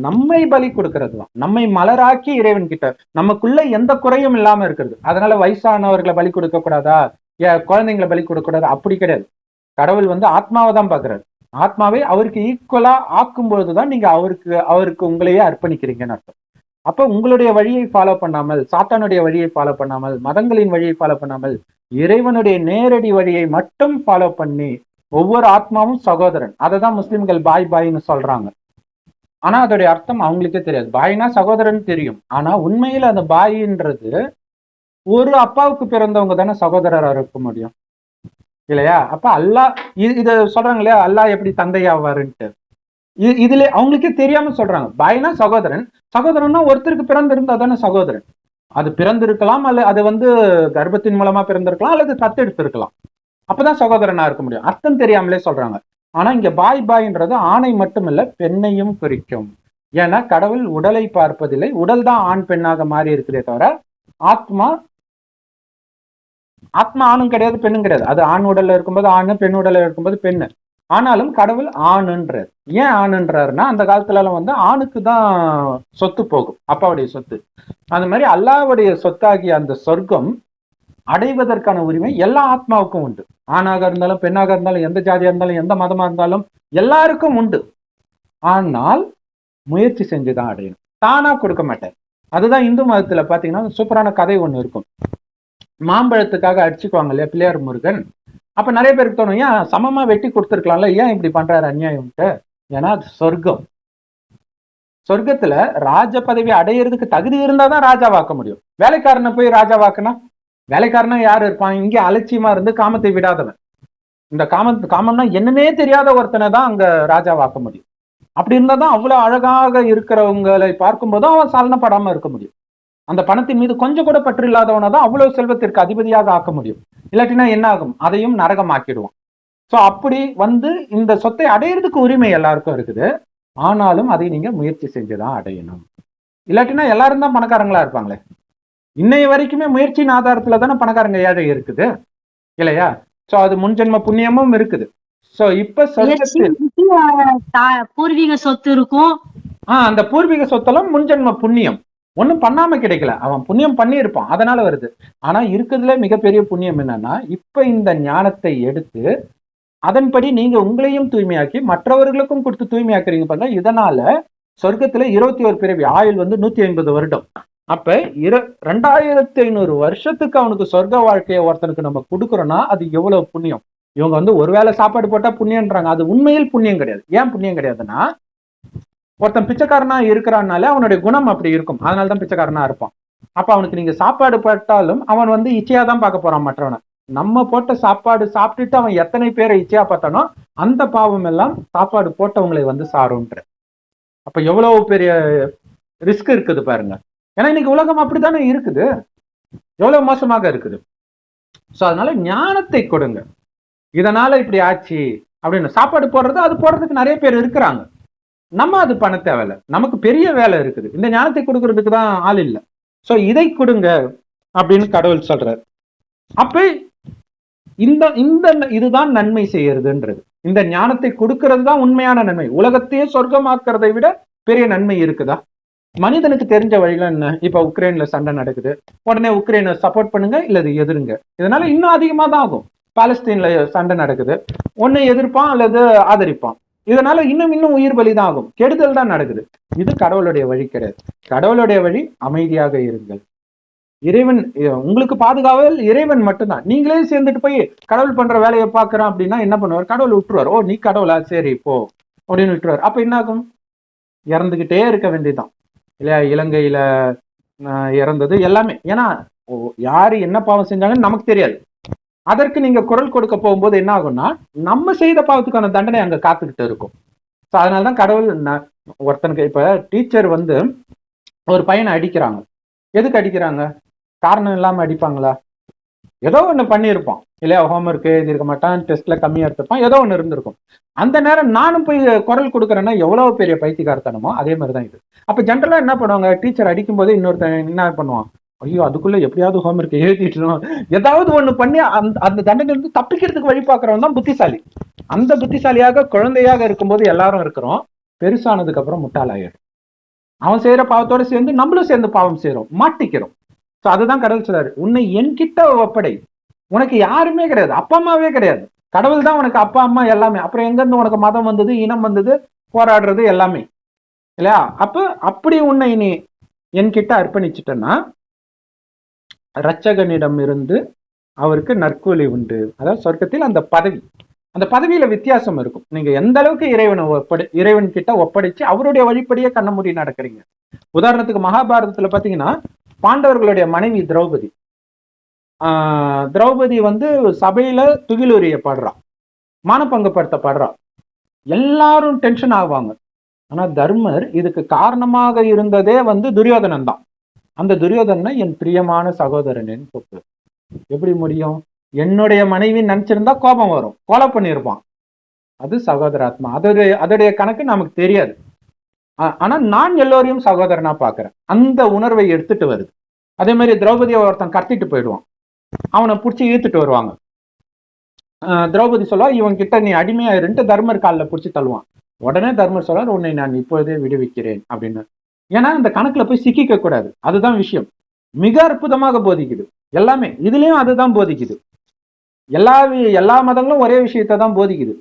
நம்மை பலி கொடுக்கறது தான், நம்மை மலராக்கி இறைவன் கிட்ட நமக்குள்ள எந்த குறையும் இல்லாம இருக்கிறது. அதனால வயசானவர்களை பலி கொடுக்க கூடாதா, குழந்தைங்களை பலி கொடுக்க கூடாது, அப்படி கிடையாது. கடவுள் வந்து ஆத்மாவை தான் பாக்குறாரு. ஆத்மாவை அவருக்கு ஈக்குவலா ஆக்கும் பொழுதுதான் நீங்க அவருக்கு உங்களையே அர்ப்பணிக்கிறீங்கன்னு அர்த்தம். அப்ப உங்களுடைய வழியை ஃபாலோ பண்ணாமல், சாத்தானுடைய வழியை ஃபாலோ பண்ணாமல், மதங்களின் வழியை ஃபாலோ பண்ணாமல், இறைவனுடைய நேரடி வழியை மட்டும் ஃபாலோ பண்ணி ஒவ்வொரு ஆத்மாவும் சகோதரன். அதை தான் முஸ்லிம்கள் பாய் பாய்ன்னு சொல்றாங்க. ஆனா அதோடைய அர்த்தம் அவங்களுக்கே தெரியாது. பாய்னா சகோதரன் தெரியும், ஆனா உண்மையில அந்த பாயின்றது ஒரு அப்பாவுக்கு பிறந்தவங்க தானே சகோதரரா இருக்க முடியும் இல்லையா? அப்ப அல்லாஹ் இத சொல்றாங்க இல்லையா, அல்லாஹ் எப்படி தந்தையாவாருன்ட்டு, இதுல அவங்களுக்கே தெரியாம சொல்றாங்க. பாய்னா சகோதரன், சகோதரன்னா ஒருத்தருக்கு பிறந்திருந்தா தானே சகோதரன். அது பிறந்திருக்கலாம், அல்ல அது வந்து கர்ப்பத்தின் மூலமா பிறந்திருக்கலாம், அல்லது தத்தெடுத்திருக்கலாம். அப்பதான் சகோதரனா இருக்க முடியும். அர்த்தம் தெரியாமலே சொல்றாங்க. ஆனா இங்க பாய் பாய்ன்றது ஆணை மட்டுமல்ல பெண்ணையும் குறிக்கும். ஏன்னா கடவுள் உடலை பார்ப்பதில்லை, உடல் தான் ஆண் பெண்ணாக மாறி இருக்கிறதே தவிர ஆத்மா ஆணும் கிடையாது, பெண்ணும் கிடையாது. அது ஆண் உடல்ல இருக்கும்போது ஆணு, பெண் உடல்ல இருக்கும்போது பெண்ணு. ஆனாலும் கடவுள் ஆணுன்றார். ஏன் ஆணுன்றாருன்னா, அந்த காலத்துல எல்லாம் வந்து ஆணுக்கு தான் சொத்து போகும், அப்பாவுடைய சொத்து. அந்த மாதிரி அல்லாஹ்வுடைய சொத்தாகிய அந்த சொர்க்கம் அடைவதற்கான உரிமை எல்லா ஆத்மாவுக்கும் உண்டு. ஆணாக இருந்தாலும், பெண்ணாக இருந்தாலும், எந்த ஜாதியா இருந்தாலும், எந்த மதமா இருந்தாலும் எல்லாருக்கும் உண்டு. ஆனால் முயற்சி செஞ்சுதான் அடையணும், தானா கொடுக்க மாட்டார். அதுதான் இந்து மதத்துல பாத்தீங்கன்னா சூப்பரான கதை ஒண்ணு இருக்கும். மாம்பழத்துக்காக அடிச்சுக்குவாங்க இல்லையா பிள்ளையார் முருகன். அப்ப நிறைய பேருக்கு தோணும், ஏன் சமமா வெட்டி கொடுத்துருக்கலாம்ல, ஏன் இப்படி பண்றாரு அநியாயம்ட்டு. ஏன்னா அது சொர்க்கம். சொர்க்கத்துல ராஜ பதவி அடையிறதுக்கு தகுதி இருந்தாதான் ராஜாவாக்க முடியும். வேலைக்காரனை போய் ராஜாவாக்குனா வேலைக்காரனா யாரு இருப்பான்? இங்கே அலட்சியமா இருந்து காமத்தை விடாதவன். இந்த காமம்னா என்னன்னே தெரியாத ஒருத்தனை தான் அங்க ராஜாவாக்க முடியும். அப்படி இருந்தாதான் அவ்வளவு அழகாக இருக்கிறவங்களை பார்க்கும்போதும் அவன் சலனப்படாம இருக்க முடியும். அந்த பணத்தின் மீது கொஞ்சம் கூட பற்று இல்லாதவனை தான் அவ்வளவு செல்வத்திற்கு அதிபதியாக ஆக்க முடியும். இல்லாட்டினா என்ன ஆகும்? அதையும் நரகமாக்கிடுவான். சோ அப்படி வந்து இந்த சொத்தை அடையிறதுக்கு உரிமை எல்லாருக்கும் இருக்குது. ஆனாலும் அதை நீங்க முயற்சி செஞ்சுதான் அடையணும். இல்லாட்டினா எல்லாரும் தான் பணக்காரங்களா இருப்பாங்களே. இன்னைய வரைக்குமே முயற்சியின் ஆதாரத்துல தானே பணக்காரங்க ஏழை இருக்குது இல்லையா? சோ அது முன்ஜென்ம புண்ணியமும் இருக்குது. சோ இப்ப பூர்வீக சொத்து இருக்கும். அந்த பூர்வீக சொத்தெல்லாம் முன்ஜென்ம புண்ணியம். ஒண்ணும் பண்ணாம கிடைக்கல, அவன் புண்ணியம் பண்ணி இருப்பான், அதனால வருது. ஆனா இருக்கிறதுல மிகப்பெரிய புண்ணியம் என்னன்னா, இப்ப இந்த ஞானத்தை எடுத்து அதன்படி நீங்க உங்களையும் தூய்மையாக்கி மற்றவர்களுக்கும் கொடுத்து தூய்மையாக்குறீங்க பாருங்க. இதனால சொர்க்கத்துல 21 பிறவி, ஆயுள் வந்து 150 வருடம். அப்ப 2500 வருஷத்துக்கு அவனுக்கு சொர்க்க வாழ்க்கையை ஒருத்தனுக்கு நம்ம கொடுக்குறோம்னா அது எவ்வளவு புண்ணியம். இவங்க வந்து ஒருவேளை சாப்பாடு போட்டா புண்ணியன்றாங்க, அது உண்மையில் புண்ணியம் கிடையாது. ஏன் புண்ணியம் கிடையாதுன்னா, ஒருத்தன் பிச்சைக்காரனா இருக்கிறான்னாலே அவனுடைய குணம் அப்படி இருக்கும், அதனாலதான் பிச்சைக்காரனா இருப்பான். அப்ப அவனுக்கு நீங்க சாப்பாடு போட்டாலும் அவன் வந்து இச்சையா தான் பார்க்க போறான் மற்றவனை. நம்ம போட்ட சாப்பாடு சாப்பிட்டுட்டு அவன் எத்தனை பேரை இச்சையா பார்த்தானோ அந்த பாவம் எல்லாம் சாப்பாடு போட்டவங்களை வந்து சாருன்ற. அப்ப எவ்வளவு பெரிய ரிஸ்க் இருக்குது பாருங்க. ஏன்னா இன்னைக்கு உலகம் அப்படித்தானே இருக்குது, எவ்வளவு மோசமாக இருக்குது. சோ அதனால ஞானத்தை கொடுங்க. இதனால இப்படி ஆச்சு அப்படின்னு சாப்பாடு போடுறது, அது போடுறதுக்கு நிறைய பேர் இருக்கிறாங்க. நம்ம அது பண்ண தேவையில்லை, நமக்கு பெரிய வேலை இருக்குது. இந்த ஞானத்தை கொடுக்கறதுக்கு தான் ஆள் இல்லை. சோ இதை கொடுங்க அப்படின்னு கடவுள் சொல்றாரு. அப்ப இந்த இந்த இதுதான் நன்மை செய்யறதுன்றது. இந்த ஞானத்தை கொடுக்கறது தான் உண்மையான நன்மை. உலகத்தையே சொர்க்கமாக்குறதை விட பெரிய நன்மை இருக்குதா? மனிதனுக்கு தெரிஞ்ச வழியில என்ன? இப்ப உக்ரைன்ல சண்டை நடக்குது, உடனே உக்ரைனை சப்போர்ட் பண்ணுங்க இல்லது எதிருங்க. இதனால இன்னும் அதிகமா தான் ஆகும். பாலஸ்தீன்ல சண்டை நடக்குது, ஒன்னு எதிர்ப்பான் அல்லது ஆதரிப்பான். இதனால இன்னும் உயிர் பலிதான் ஆகும், கெடுதல் தான் நடக்குது. இது கடவுளுடைய வழி கிடையாது. கடவுளுடைய வழி அமைதியாக இருங்கள். இறைவன் உங்களுக்கு பாதுகாவல் இறைவன் மட்டும்தான். நீங்களே சேர்ந்துட்டு போய் கடவுள் பண்ற வேலையை பாக்குறான் அப்படின்னா என்ன பண்ணுவார்? கடவுள் விட்டுருவார். ஓ நீ கடவுளா, சரி போ அப்படின்னு விட்டுருவார். அப்ப என்ன ஆகும்? இறந்துகிட்டே இருக்க வேண்டியதுதான் இல்லையா? இலங்கையில இறந்தது எல்லாமே. ஏன்னா யாரு என்ன பாவம் செஞ்சாங்கன்னு நமக்கு தெரியாது. அதற்கு நீங்க குரல் கொடுக்க போகும்போது என்ன ஆகும்னா, நம்ம செய்த பாவத்துக்கான தண்டனை அங்க காத்துக்கிட்டு இருக்கும். ஸோ அதனாலதான் கடவுள் ஒருத்தனுக்கு, இப்ப டீச்சர் வந்து ஒரு பையனை அடிக்கிறாங்க. எதுக்கு அடிக்கிறாங்க? காரணம் இல்லாம அடிப்பாங்களா? ஏதோ ஒண்ணு பண்ணியிருப்பான் இல்லையா? ஹோம்ஒர்க் எழுதியிருக்க மாட்டான், டெஸ்ட்ல கம்மியா எடுத்திருப்பான், ஏதோ ஒண்ணு இருந்திருக்கும். அந்த நேரம் நானும் போய் குரல் கொடுக்குறேன்னா எவ்வளவு பெரிய பைத்தியக்காரத்தனமோ அதே மாதிரிதான் இது. அப்ப ஜென்ரலா என்ன பண்ணுவாங்க, டீச்சர் அடிக்கும் போது இன்னொருத்தன் என்ன பண்ணுவான், ஐயோ அதுக்குள்ள எப்படியாவது ஹோம்ஒர்க் எழுதிட்டணும், ஏதாவது ஒண்ணு பண்ணி அந்த அந்த தண்டனை தப்பிக்கிறதுக்கு வழி பார்க்கறவன் தான் புத்திசாலி. அந்த புத்திசாலியாக குழந்தையாக இருக்கும்போது எல்லாரும் இருக்கிறோம், பெருசானதுக்கு அப்புறம் முட்டாளாயிடும். அவன் செய்யற பாவத்தோட சேர்ந்து நம்மளும் சேர்ந்து பாவம் செய்யறோம், மாட்டிக்கிறோம். சோ அதுதான் கடவுள் சொல்றாரு, உன்னை என்கிட்ட ஒப்படை. உனக்கு யாருமே கிடையாது, அப்பா அம்மாவே கிடையாது, கடவுள் தான் உனக்கு அப்பா அம்மா எல்லாமே. அப்புறம் எங்க இருந்து உனக்கு மதம் வந்தது, இனம் வந்தது, போராடுறது எல்லாமே இல்லையா? அப்ப அப்படி உன்னை நீ என்கிட்ட அர்ப்பணிச்சுட்டன்னா இரட்சகனிடம் இருந்து அவருக்கு நற்கூலி உண்டு. அதாவது சொர்க்கத்தில் அந்த பதவி, அந்த பதவியில வித்தியாசம் இருக்கும். நீங்க எந்த அளவுக்கு இறைவன் கிட்ட ஒப்படைச்சு அவருடைய வழிப்படியே கண்ண மூடி நடக்கிறீங்க. உதாரணத்துக்கு மகாபாரதத்துல பாத்தீங்கன்னா பாண்டவர்களுடைய மனைவி திரௌபதி, திரௌபதி வந்து சபையில துகிலுரியப்படுறா, மானப்பங்குப்படுத்தப்படுறா, எல்லாரும் டென்ஷன் ஆவாங்க. ஆனா தர்மர் இதுக்கு காரணமாக இருந்ததே வந்து துரியோதனன் தான். அந்த துரியோதனனை என் பிரியமான சகோதரனேன்னு கூப்பிடு. எப்படி முடியும்? என்னுடைய மனைவி நினைச்சிருந்தா கோபம் வரும், கொலை பண்ணியிருப்பான். அது சகோதராத்மா. அதோடைய கணக்கு நமக்கு தெரியாது. ஆனா நான் எல்லோரையும் சகோதரனா பாக்குறேன். அந்த உணர்வை எடுத்துட்டு வருது. அதே மாதிரி திரௌபதியை ஒருத்தன் கடத்திட்டு போயிடுவான், அவனை பிடிச்சி இழுத்துட்டு வருவாங்க. திரௌபதி சொல்லுவா, இவன் கிட்ட நீ அடிமையா இருந்துட்டு தர்மர் காலில் பிடிச்சி தள்ளுவான். உடனே தர்மர் சொல்றார், உன்னை நான் இப்பொழுதே விடுவிக்கிறேன் அப்படின்னு. ஏன்னா அந்த கணக்குல போய் சிக்கிக்க கூடாது, அதுதான் விஷயம். மிக அற்புதமாக போதிக்குது எல்லாமே, இதுலயும் அதுதான் போதிக்குது. எல்லா மதங்களும் ஒரே விஷயத்தை தான் போதிக்குது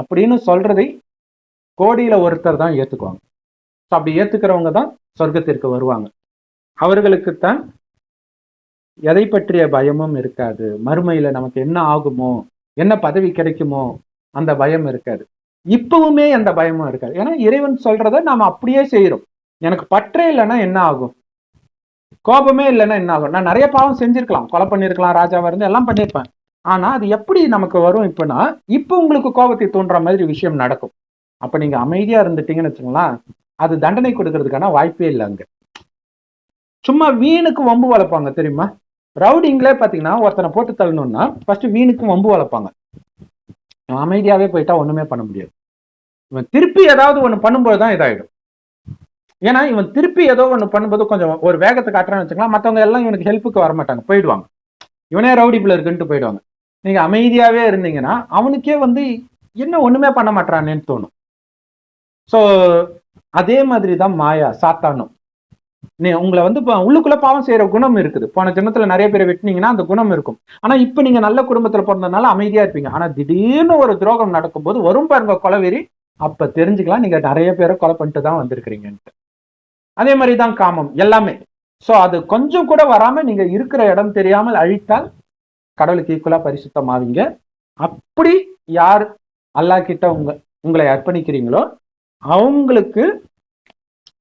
அப்படின்னு சொல்றதை கோடியில ஒருத்தர் தான் ஏத்துக்குவாங்க. அப்படி ஏத்துக்கிறவங்க தான் சொர்க்கத்திற்கு வருவாங்க. அவர்களுக்குத்தான் எதை பற்றிய பயமும் இருக்காது. மறுமையில நமக்கு என்ன ஆகுமோ, என்ன பதவி கிடைக்குமோ அந்த பயம் இருக்காது. இப்பவுமே அந்த பயமும் இருக்காது. ஏன்னா இறைவன் சொல்றதை நாம அப்படியே செய்யறோம். எனக்கு பற்றே இல்லைன்னா என்ன ஆகும், கோபமே இல்லைன்னா என்ன ஆகும்? நான் நிறைய பாவம் செஞ்சிருக்கலாம், கொலை பண்ணிருக்கலாம், ராஜாவா இருந்து எல்லாம் பண்ணிருப்பேன். ஆனா அது எப்படி நமக்கு வரும் இப்பனா, இப்ப உங்களுக்கு கோபத்தை தோன்ற மாதிரி விஷயம் நடக்கும். அப்ப நீங்க அமைதியா இருந்துட்டீங்கன்னு வச்சுங்களேன், அது தண்டனை கொடுக்கறதுக்கான வாய்ப்பே இல்லை. அங்க சும்மா வீணுக்கு வம்பு வளர்ப்பாங்க தெரியுமா? ரவுடிங்களே பாத்தீங்கன்னா ஒருத்தனை போட்டு தள்ளணும்னா ஃபர்ஸ்ட் வீணுக்கு வம்பு வளர்ப்பாங்க. அமைதியாவே போயிட்டா ஒண்ணுமே பண்ண முடியாது. இவன் திருப்பி ஏதாவது ஒண்ணு பண்ணும்போதுதான் இதாயிடும். ஏன்னா இவன் திருப்பி ஏதோ ஒண்ணு பண்ணும்போது கொஞ்சம் ஒரு வேகத்தை காட்டுறான்னு வச்சுக்கலாம், மற்றவங்க எல்லாம் இவனுக்கு ஹெல்ப்புக்கு வரமாட்டாங்க, போயிடுவாங்க. இவனே ரவுடி பிள்ளை இருக்குன்ட்டு போயிடுவாங்க. நீங்க அமைதியாவே இருந்தீங்கன்னா அவனுக்கே வந்து என்ன ஒண்ணுமே பண்ண மாட்டானேன்னு தோணும். சோ அதே மாதிரிதான் மாயா, சாத்தானும். நீ உங்களை வந்து உள்ளுக்குள்ள பாவம் செய்யற குணம் இருக்குது. போன ஜென்மத்துல நிறைய பேரை வெட்டினீங்கன்னா அந்த குணம் இருக்கும். ஆனா இப்ப நீங்க நல்ல குடும்பத்துல பிறந்ததுனால அமைதியா இருப்பீங்க. ஆனா திடீர்னு ஒரு துரோகம் நடக்கும்போது வரும் பாருங்க கொலைவெறி, அப்ப தெரிஞ்சுக்கலாம் நீங்க நிறைய பேரை கொலை பண்ணிட்டு தான் வந்திருக்கிறீங்கன்ட்டு. அதே மாதிரிதான் காமம் எல்லாமே. சோ அது கொஞ்சம் கூட வராம நீங்க இருக்கிற இடம் தெரியாமல் அழித்தால் கடவுளுக்கு ஈக்குவலா பரிசுத்தமாவீங்க. அப்படி யார் அல்லாஹ் கிட்ட உங்களை அர்ப்பணிக்கிறீங்களோ அவங்களுக்கு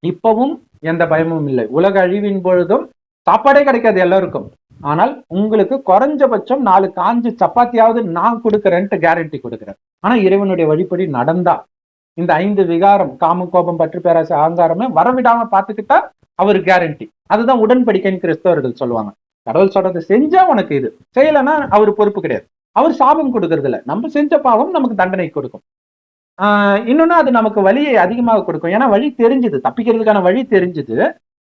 இப்பவும் எந்த பயமும் இல்லை. உலக அழிவின் பொழுதும் சாப்பாடே கிடைக்காது எல்லாருக்கும். ஆனால் உங்களுக்கு குறைஞ்சபட்சம் 4 காஞ்சு சப்பாத்தியாவது நான் கொடுக்குறேன்ட்டு கேரண்டி கொடுக்குறேன். ஆனா இறைவனுடைய வழிபடி நடந்தா இந்த 5 விகாரம், காம, கோபம், பற்று, பேராசை, அகங்காரமே வரவிடாம பார்த்துக்கிட்டா அவர் கேரண்டி. அதுதான் உடன்படிக்கைன்னு கிறிஸ்தவர்கள் சொல்லுவாங்க. கடவுள் சொல்றது செஞ்சா உனக்கு இது, செய்யலைன்னா அவர் பொறுப்பு கிடையாது. அவர் சாபம் கொடுக்கறது இல்லை, நம்ம செஞ்ச பாவம் நமக்கு தண்டனை கொடுக்கும். இன்னொன்னு அது நமக்கு வழியை அதிகமாக கொடுக்கும். ஏன்னா வழி தெரிஞ்சுது, தப்பிக்கிறதுக்கான வழி தெரிஞ்சுது.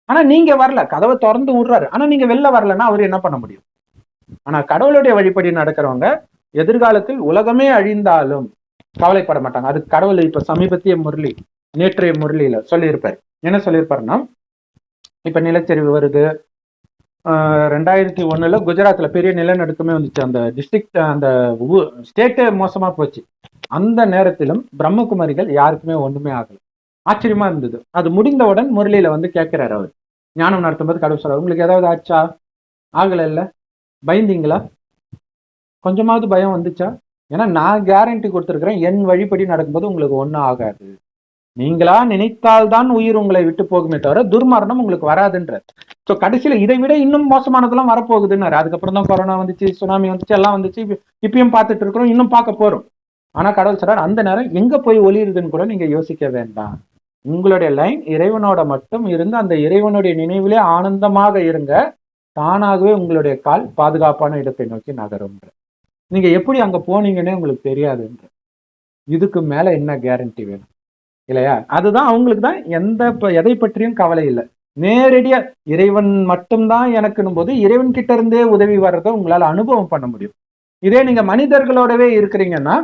ஆனா நீங்க வரல, கதவை திறந்து விடுறாரு, ஆனா நீங்க வெளில வரலன்னா அவர் என்ன பண்ண முடியும்? ஆனா கடவுளுடைய வழிபடி நடக்கிறவங்க எதிர்காலத்தில் உலகமே அழிந்தாலும் கவலைப்பட மாட்டாங்க. அது கடவுள் இப்ப சமீபத்திய முரளி, நேற்றைய முரளியில சொல்லியிருப்பாரு. என்ன சொல்லியிருப்பாருன்னா, இப்ப நிலச்சரிவு வருது. 2001 குஜராத்ல பெரிய நிலநடுக்கமே வந்துச்சு. அந்த டிஸ்ட்ரிக்ட், அந்த ஸ்டேட்டே மோசமா போச்சு. அந்த நேரத்திலும் பிரம்மகுமாரிகள் யாருக்குமே ஒண்ணுமே ஆகல. ஆச்சரியமா இருந்தது. அது முடிந்தவுடன் முரளியில வந்து கேட்கிறாரு அவர், ஞானம் நடத்தும்போது கடவுள் சொல்றாரு, உங்களுக்கு ஏதாவது ஆச்சா? ஆகல இல்ல? பயந்தீங்களா? கொஞ்சமாவது பயம் வந்துச்சா? ஏன்னா நான் கேரண்டி கொடுத்துருக்கிறேன், என் வழிபடி நடக்கும்போது உங்களுக்கு ஒன்றும் ஆகாது. நீங்களா நினைத்தால்தான் உயிர் உங்களை விட்டு போகுமே தவிர துர்மரணம் உங்களுக்கு வராதுன்ற. ஸோ கடைசியில இதை விட இன்னும் மோசமானதெல்லாம் வரப்போகுதுன்னு. அதுக்கப்புறம் தான் கொரோனா வந்துச்சு, சுனாமி வந்துச்சு, எல்லாம் வந்துச்சு. இப்பயும் பார்த்துட்டு இருக்கிறோம், இன்னும் பார்க்க போறோம். ஆனா கடவுள் சொல்றார், அந்த நேரம் எங்க போய் ஒளியுதுன்னு கூட நீங்க யோசிக்க வேண்டாம். உங்களுடைய லைன் இறைவனோட மட்டும் இருந்து அந்த இறைவனுடைய நினைவிலே ஆனந்தமாக இருங்க. தானாகவே உங்களுடைய கால் பாதுகாப்பான இடத்தை நோக்கி நகரும். நீங்க எப்படி அங்க போனீங்கன்னே உங்களுக்கு தெரியாதுன்ற. இதுக்கு மேல என்ன கேரண்டி வேணும் இல்லையா? அதுதான் அவங்களுக்கு தான் எதை பற்றியும் கவலை இல்லை. நேரடியா இறைவன் மட்டும்தான் எனக்குன்னும் போது இறைவன் கிட்ட இருந்தே உதவி வர்றதை உங்களால அனுபவம் பண்ண முடியும். இதே நீங்க மனிதர்களோடவே இருக்கிறீங்கன்னா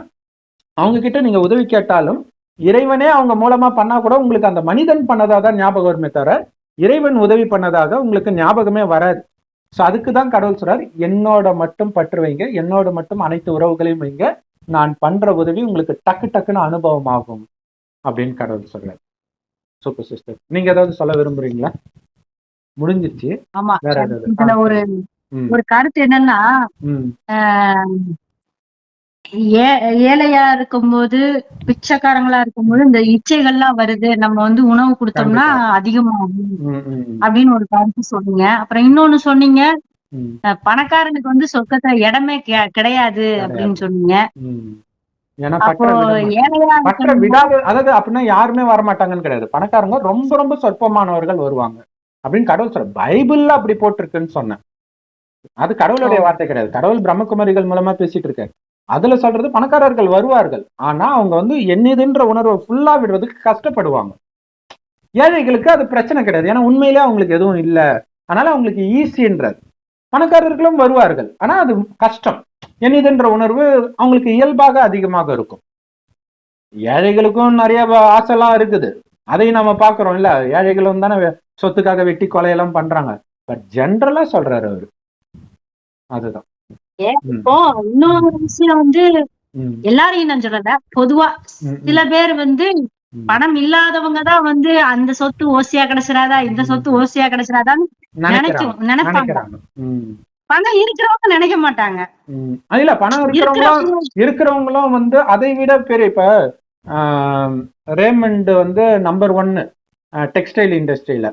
அவங்க கிட்ட நீங்க உதவி கேட்டாலும் இறைவனே அவங்க மூலமா பண்ணா கூட உங்களுக்கு அந்த மனிதன் பண்ணதாதான் ஞாபகம் வருமே தவிர இறைவன் உதவி பண்ணதாக உங்களுக்கு ஞாபகமே வராது. ஸோ அதுக்கு தான் கடவுள் சொல்றாரு, என்னோட மட்டும் பற்று வைங்க, என்னோட மட்டும் அனைத்து உறவுகளையும் வைங்க, நான் பண்ற உதவி உங்களுக்கு டக்கு டக்குன்னு அனுபவம் ஆகும் அப்படின்னு கடவுள் சொல்றாரு. சூப்பர் சிஸ்டர், நீங்க ஏதாவது சொல்ல விரும்புறீங்களா? முடிஞ்சிச்சு. ஆமா, வேற இதுல ஏதாவது? ஒரு கருத்து என்னன்னா, ஏழையா இருக்கும்போது, பிச்சைக்காரங்களா இருக்கும்போது இந்த இச்சைகள்லாம் வருது, நம்ம வந்து உணவு கொடுத்தோம்னா அதிகமாகும் அப்படின்னு ஒரு கருத்து சொன்னீங்க. அப்புறம் இன்னொன்னு சொன்னீங்க, பணக்காரனுக்கு வந்து சொர்க்கத்துல இடமே கிடையாது அப்படின்னு சொன்னீங்க. அப்போ ஏழையா அதாவது அப்படின்னா யாருமே வரமாட்டாங்கன்னு கிடையாது, பணக்காரங்க ரொம்ப ரொம்ப சொற்பமானவர்கள் வருவாங்க அப்படின்னு கடவுள் சொல்ற. பைபிள்ல அப்படி போட்டிருக்குன்னு சொன்னேன். அது கடவுளுடைய வார்த்தை கிடையாது, கடவுள் பிரம்மகுமாரிகள் மூலமா பேசிட்டு இருக்காரு. அதுல சொல்றது பணக்காரர்கள் வருவார்கள், ஆனா அவங்க வந்து என்னதுன்ற உணர்வை ஃபுல்லா விடுறதுக்கு கஷ்டப்படுவாங்க. ஏழைகளுக்கு அது பிரச்சனை கிடையாது, ஏன்னா உண்மையிலே அவங்களுக்கு எதுவும் இல்லை, அதனால அவங்களுக்கு ஈஸின்றது. பணக்காரர்களும் வருவார்கள், ஆனா அது கஷ்டம், என்னதுன்ற உணர்வு அவங்களுக்கு இயல்பாக அதிகமாக இருக்கும். ஏழைகளுக்கும் நிறைய ஆசைலாம் இருக்குது, அதையும் நம்ம பாக்குறோம் இல்ல. ஏழைகளும் தானே சொத்துக்காக வெட்டி கொலையெல்லாம் பண்றாங்க. பட் ஜென்ரலா சொல்றாரு அவரு, அதுதான். இப்போ இன்னொரு விஷயம் வந்து எல்லாரையும் நான் சொல்றத, பொதுவா சில பேர் வந்து பணம் இல்லாதவங்க தான் வந்து அந்த சொத்து ஓசியா கிடைச்சிடாதா, இந்த சொத்து ஓசியா கிடைச்சிடாதான்னு நினைப்பாங்க. பணம் இருக்கிறவங்க நினைக்க மாட்டாங்க. இல்ல, பணம் இருக்கிறவங்களும் வந்து அதை விட பெரிய, இப்ப ரேமண்ட் வந்து நம்பர் 1 டெக்ஸ்டைல் இண்டஸ்ட்ரியில,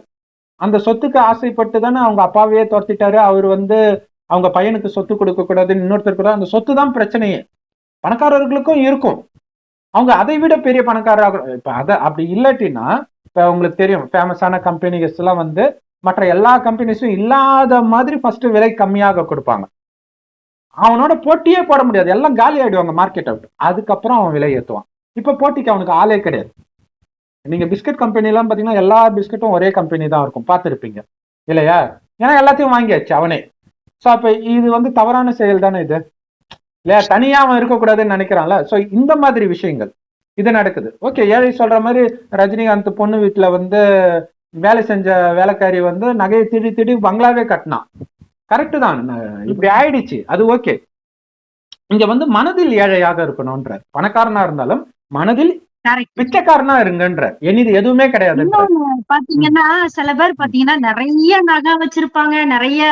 அந்த சொத்துக்கு ஆசைப்பட்டு தானே அவங்க அப்பாவையே துரத்திட்டாரு. அவர் வந்து அவங்க பையனுக்கு சொத்து கொடுக்க கூடாதுன்னு இன்னொருத்தர் கூட, அந்த சொத்து தான் பிரச்சனையே. பணக்காரர்களுக்கும் இருக்கும், அவங்க அதை விட பெரிய பணக்காரராக. இப்ப அதை அப்படி இல்லாட்டினா, இப்ப உங்களுக்கு தெரியும் ஃபேமஸான கம்பெனிஸ் எல்லாம் வந்து மற்ற எல்லா கம்பெனிஸும் இல்லாத மாதிரி ஃபர்ஸ்ட் விலை கம்மியாக கொடுப்பாங்க. அவனோட போட்டியே போட முடியாது, எல்லாம் காலி ஆயிடுவாங்க மார்க்கெட் அவுட். அதுக்கப்புறம் அவன் விலை ஏற்றுவான். இப்ப போட்டிக்கு அவனுக்கு ஆளே கிடையாது. நீங்க பிஸ்கட் கம்பெனி எல்லாம் பாத்தீங்கன்னா எல்லா பிஸ்கட்டும் ஒரே கம்பெனி தான் இருக்கும், பார்த்துருப்பீங்க இல்லையா? ஏன்னா எல்லாத்தையும் வாங்கியாச்சு அவனே. ஸோ அப்ப இது வந்து தவறான செயல் தானே இது இல்லையா? தனியா அவன் இருக்கக்கூடாதுன்னு நினைக்கிறான்ல. ஸோ இந்த மாதிரி விஷயங்கள் இது நடக்குது. ஓகே, ஏழை சொல்ற மாதிரி ரஜினிகாந்த் பொண்ணு வீட்டுல வந்து வேலை செஞ்ச வேலைக்காரி வந்து நகையை திடி பங்களாவே கட்டினான், கரெக்டு தான், இப்படி ஆயிடுச்சு, அது ஓகே. இங்க வந்து மனதில் ஏழையாக இருக்கணும்ன்ற, பணக்காரனா இருந்தாலும் மனதில் பிச்சைக்காரனா இருங்கன்ற, இது எதுவுமே கிடையாது. பாத்தீங்கன்னா சில பேர் பாத்தீங்கன்னா நிறைய நகை வச்சிருப்பாங்க, நிறைய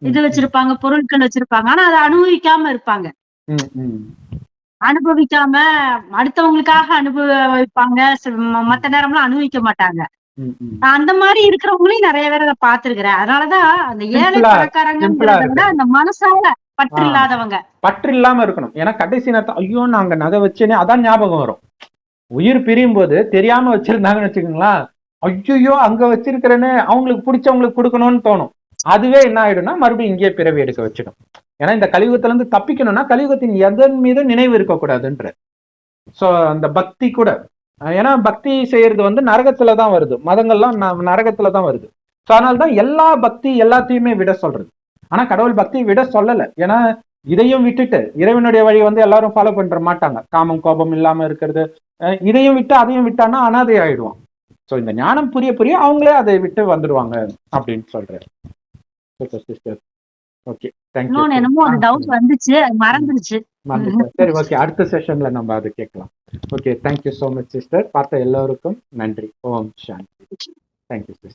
இது வச்சிருப்பாங்க, பொருட்கள் வச்சிருப்பாங்க, ஆனா அதை அனுபவிக்காம இருப்பாங்க. அனுபவிக்காம அடுத்தவங்களுக்காக அனுபவிப்பாங்க, மத்த நேரம்லாம் அனுபவிக்க மாட்டாங்க. அந்த மாதிரி இருக்கிறவங்களையும் நிறைய பேரை பாத்துருக்கிறேன். அதனாலதான் அந்த ஏழை பணக்காரங்கிறத விட அந்த மனசால பற்று இல்லாதவங்க, பற்று இல்லாம இருக்கணும். ஏன்னா கடைசி நேரத்தை ஐயோ நாங்க நகை வச்சேனே அதான் ஞாபகம் வரும். உயிர் பிரியும் போது தெரியாம வச்சிருந்தாங்கன்னு வச்சுக்கோங்களா, ஐயோ அங்க வச்சிருக்கிறேன்னு அவங்களுக்கு பிடிச்சவங்களுக்கு கொடுக்கணும்னு தோணும். அதுவே என்ன ஆயிடும்னா மறுபடியும் இங்கேயே பிறவி எடுக்க வச்சிடும். ஏன்னா இந்த கலியுகத்துல இருந்து தப்பிக்கணும்னா கலியுகத்தின் எதன் மீது நினைவு இருக்கக்கூடாதுன்ற. சோ அந்த பக்தி கூட, ஏன்னா பக்தி செய்யறது வந்து நரகத்துலதான் வருது, மதங்கள்லாம் நரகத்துலதான் வருது. ஸோ அதனால்தான் எல்லா பக்தி எல்லாத்தையுமே விட சொல்றது. ஆனா கடவுள் பக்தி விட சொல்லல, ஏன்னா இதையும் விட்டுட்டு இறைவனுடைய வழி வந்து எல்லாரும் ஃபாலோ பண்ற மாட்டாங்க. காமம் கோபம் இல்லாம இருக்கிறது, இதையும் விட்டு அதையும் விட்டானா அனாதை ஆயிடுவான். ஸோ இந்த ஞானம் புரிய புரிய அவங்களே அதை விட்டு வந்துடுவாங்க அப்படின்னு சொல்றாரு. Okay, thank you. என்னமோ ஒரு டவுட் வந்துச்சு, மறந்துருச்சு. சரி, ஓகே, அடுத்த செஷன்ல நம்ம அதை கேட்கலாம். Okay, thank you so much sister. பார்த்த எல்லோருக்கும் நன்றி. ஓம் சாந்தி. Thank you sister.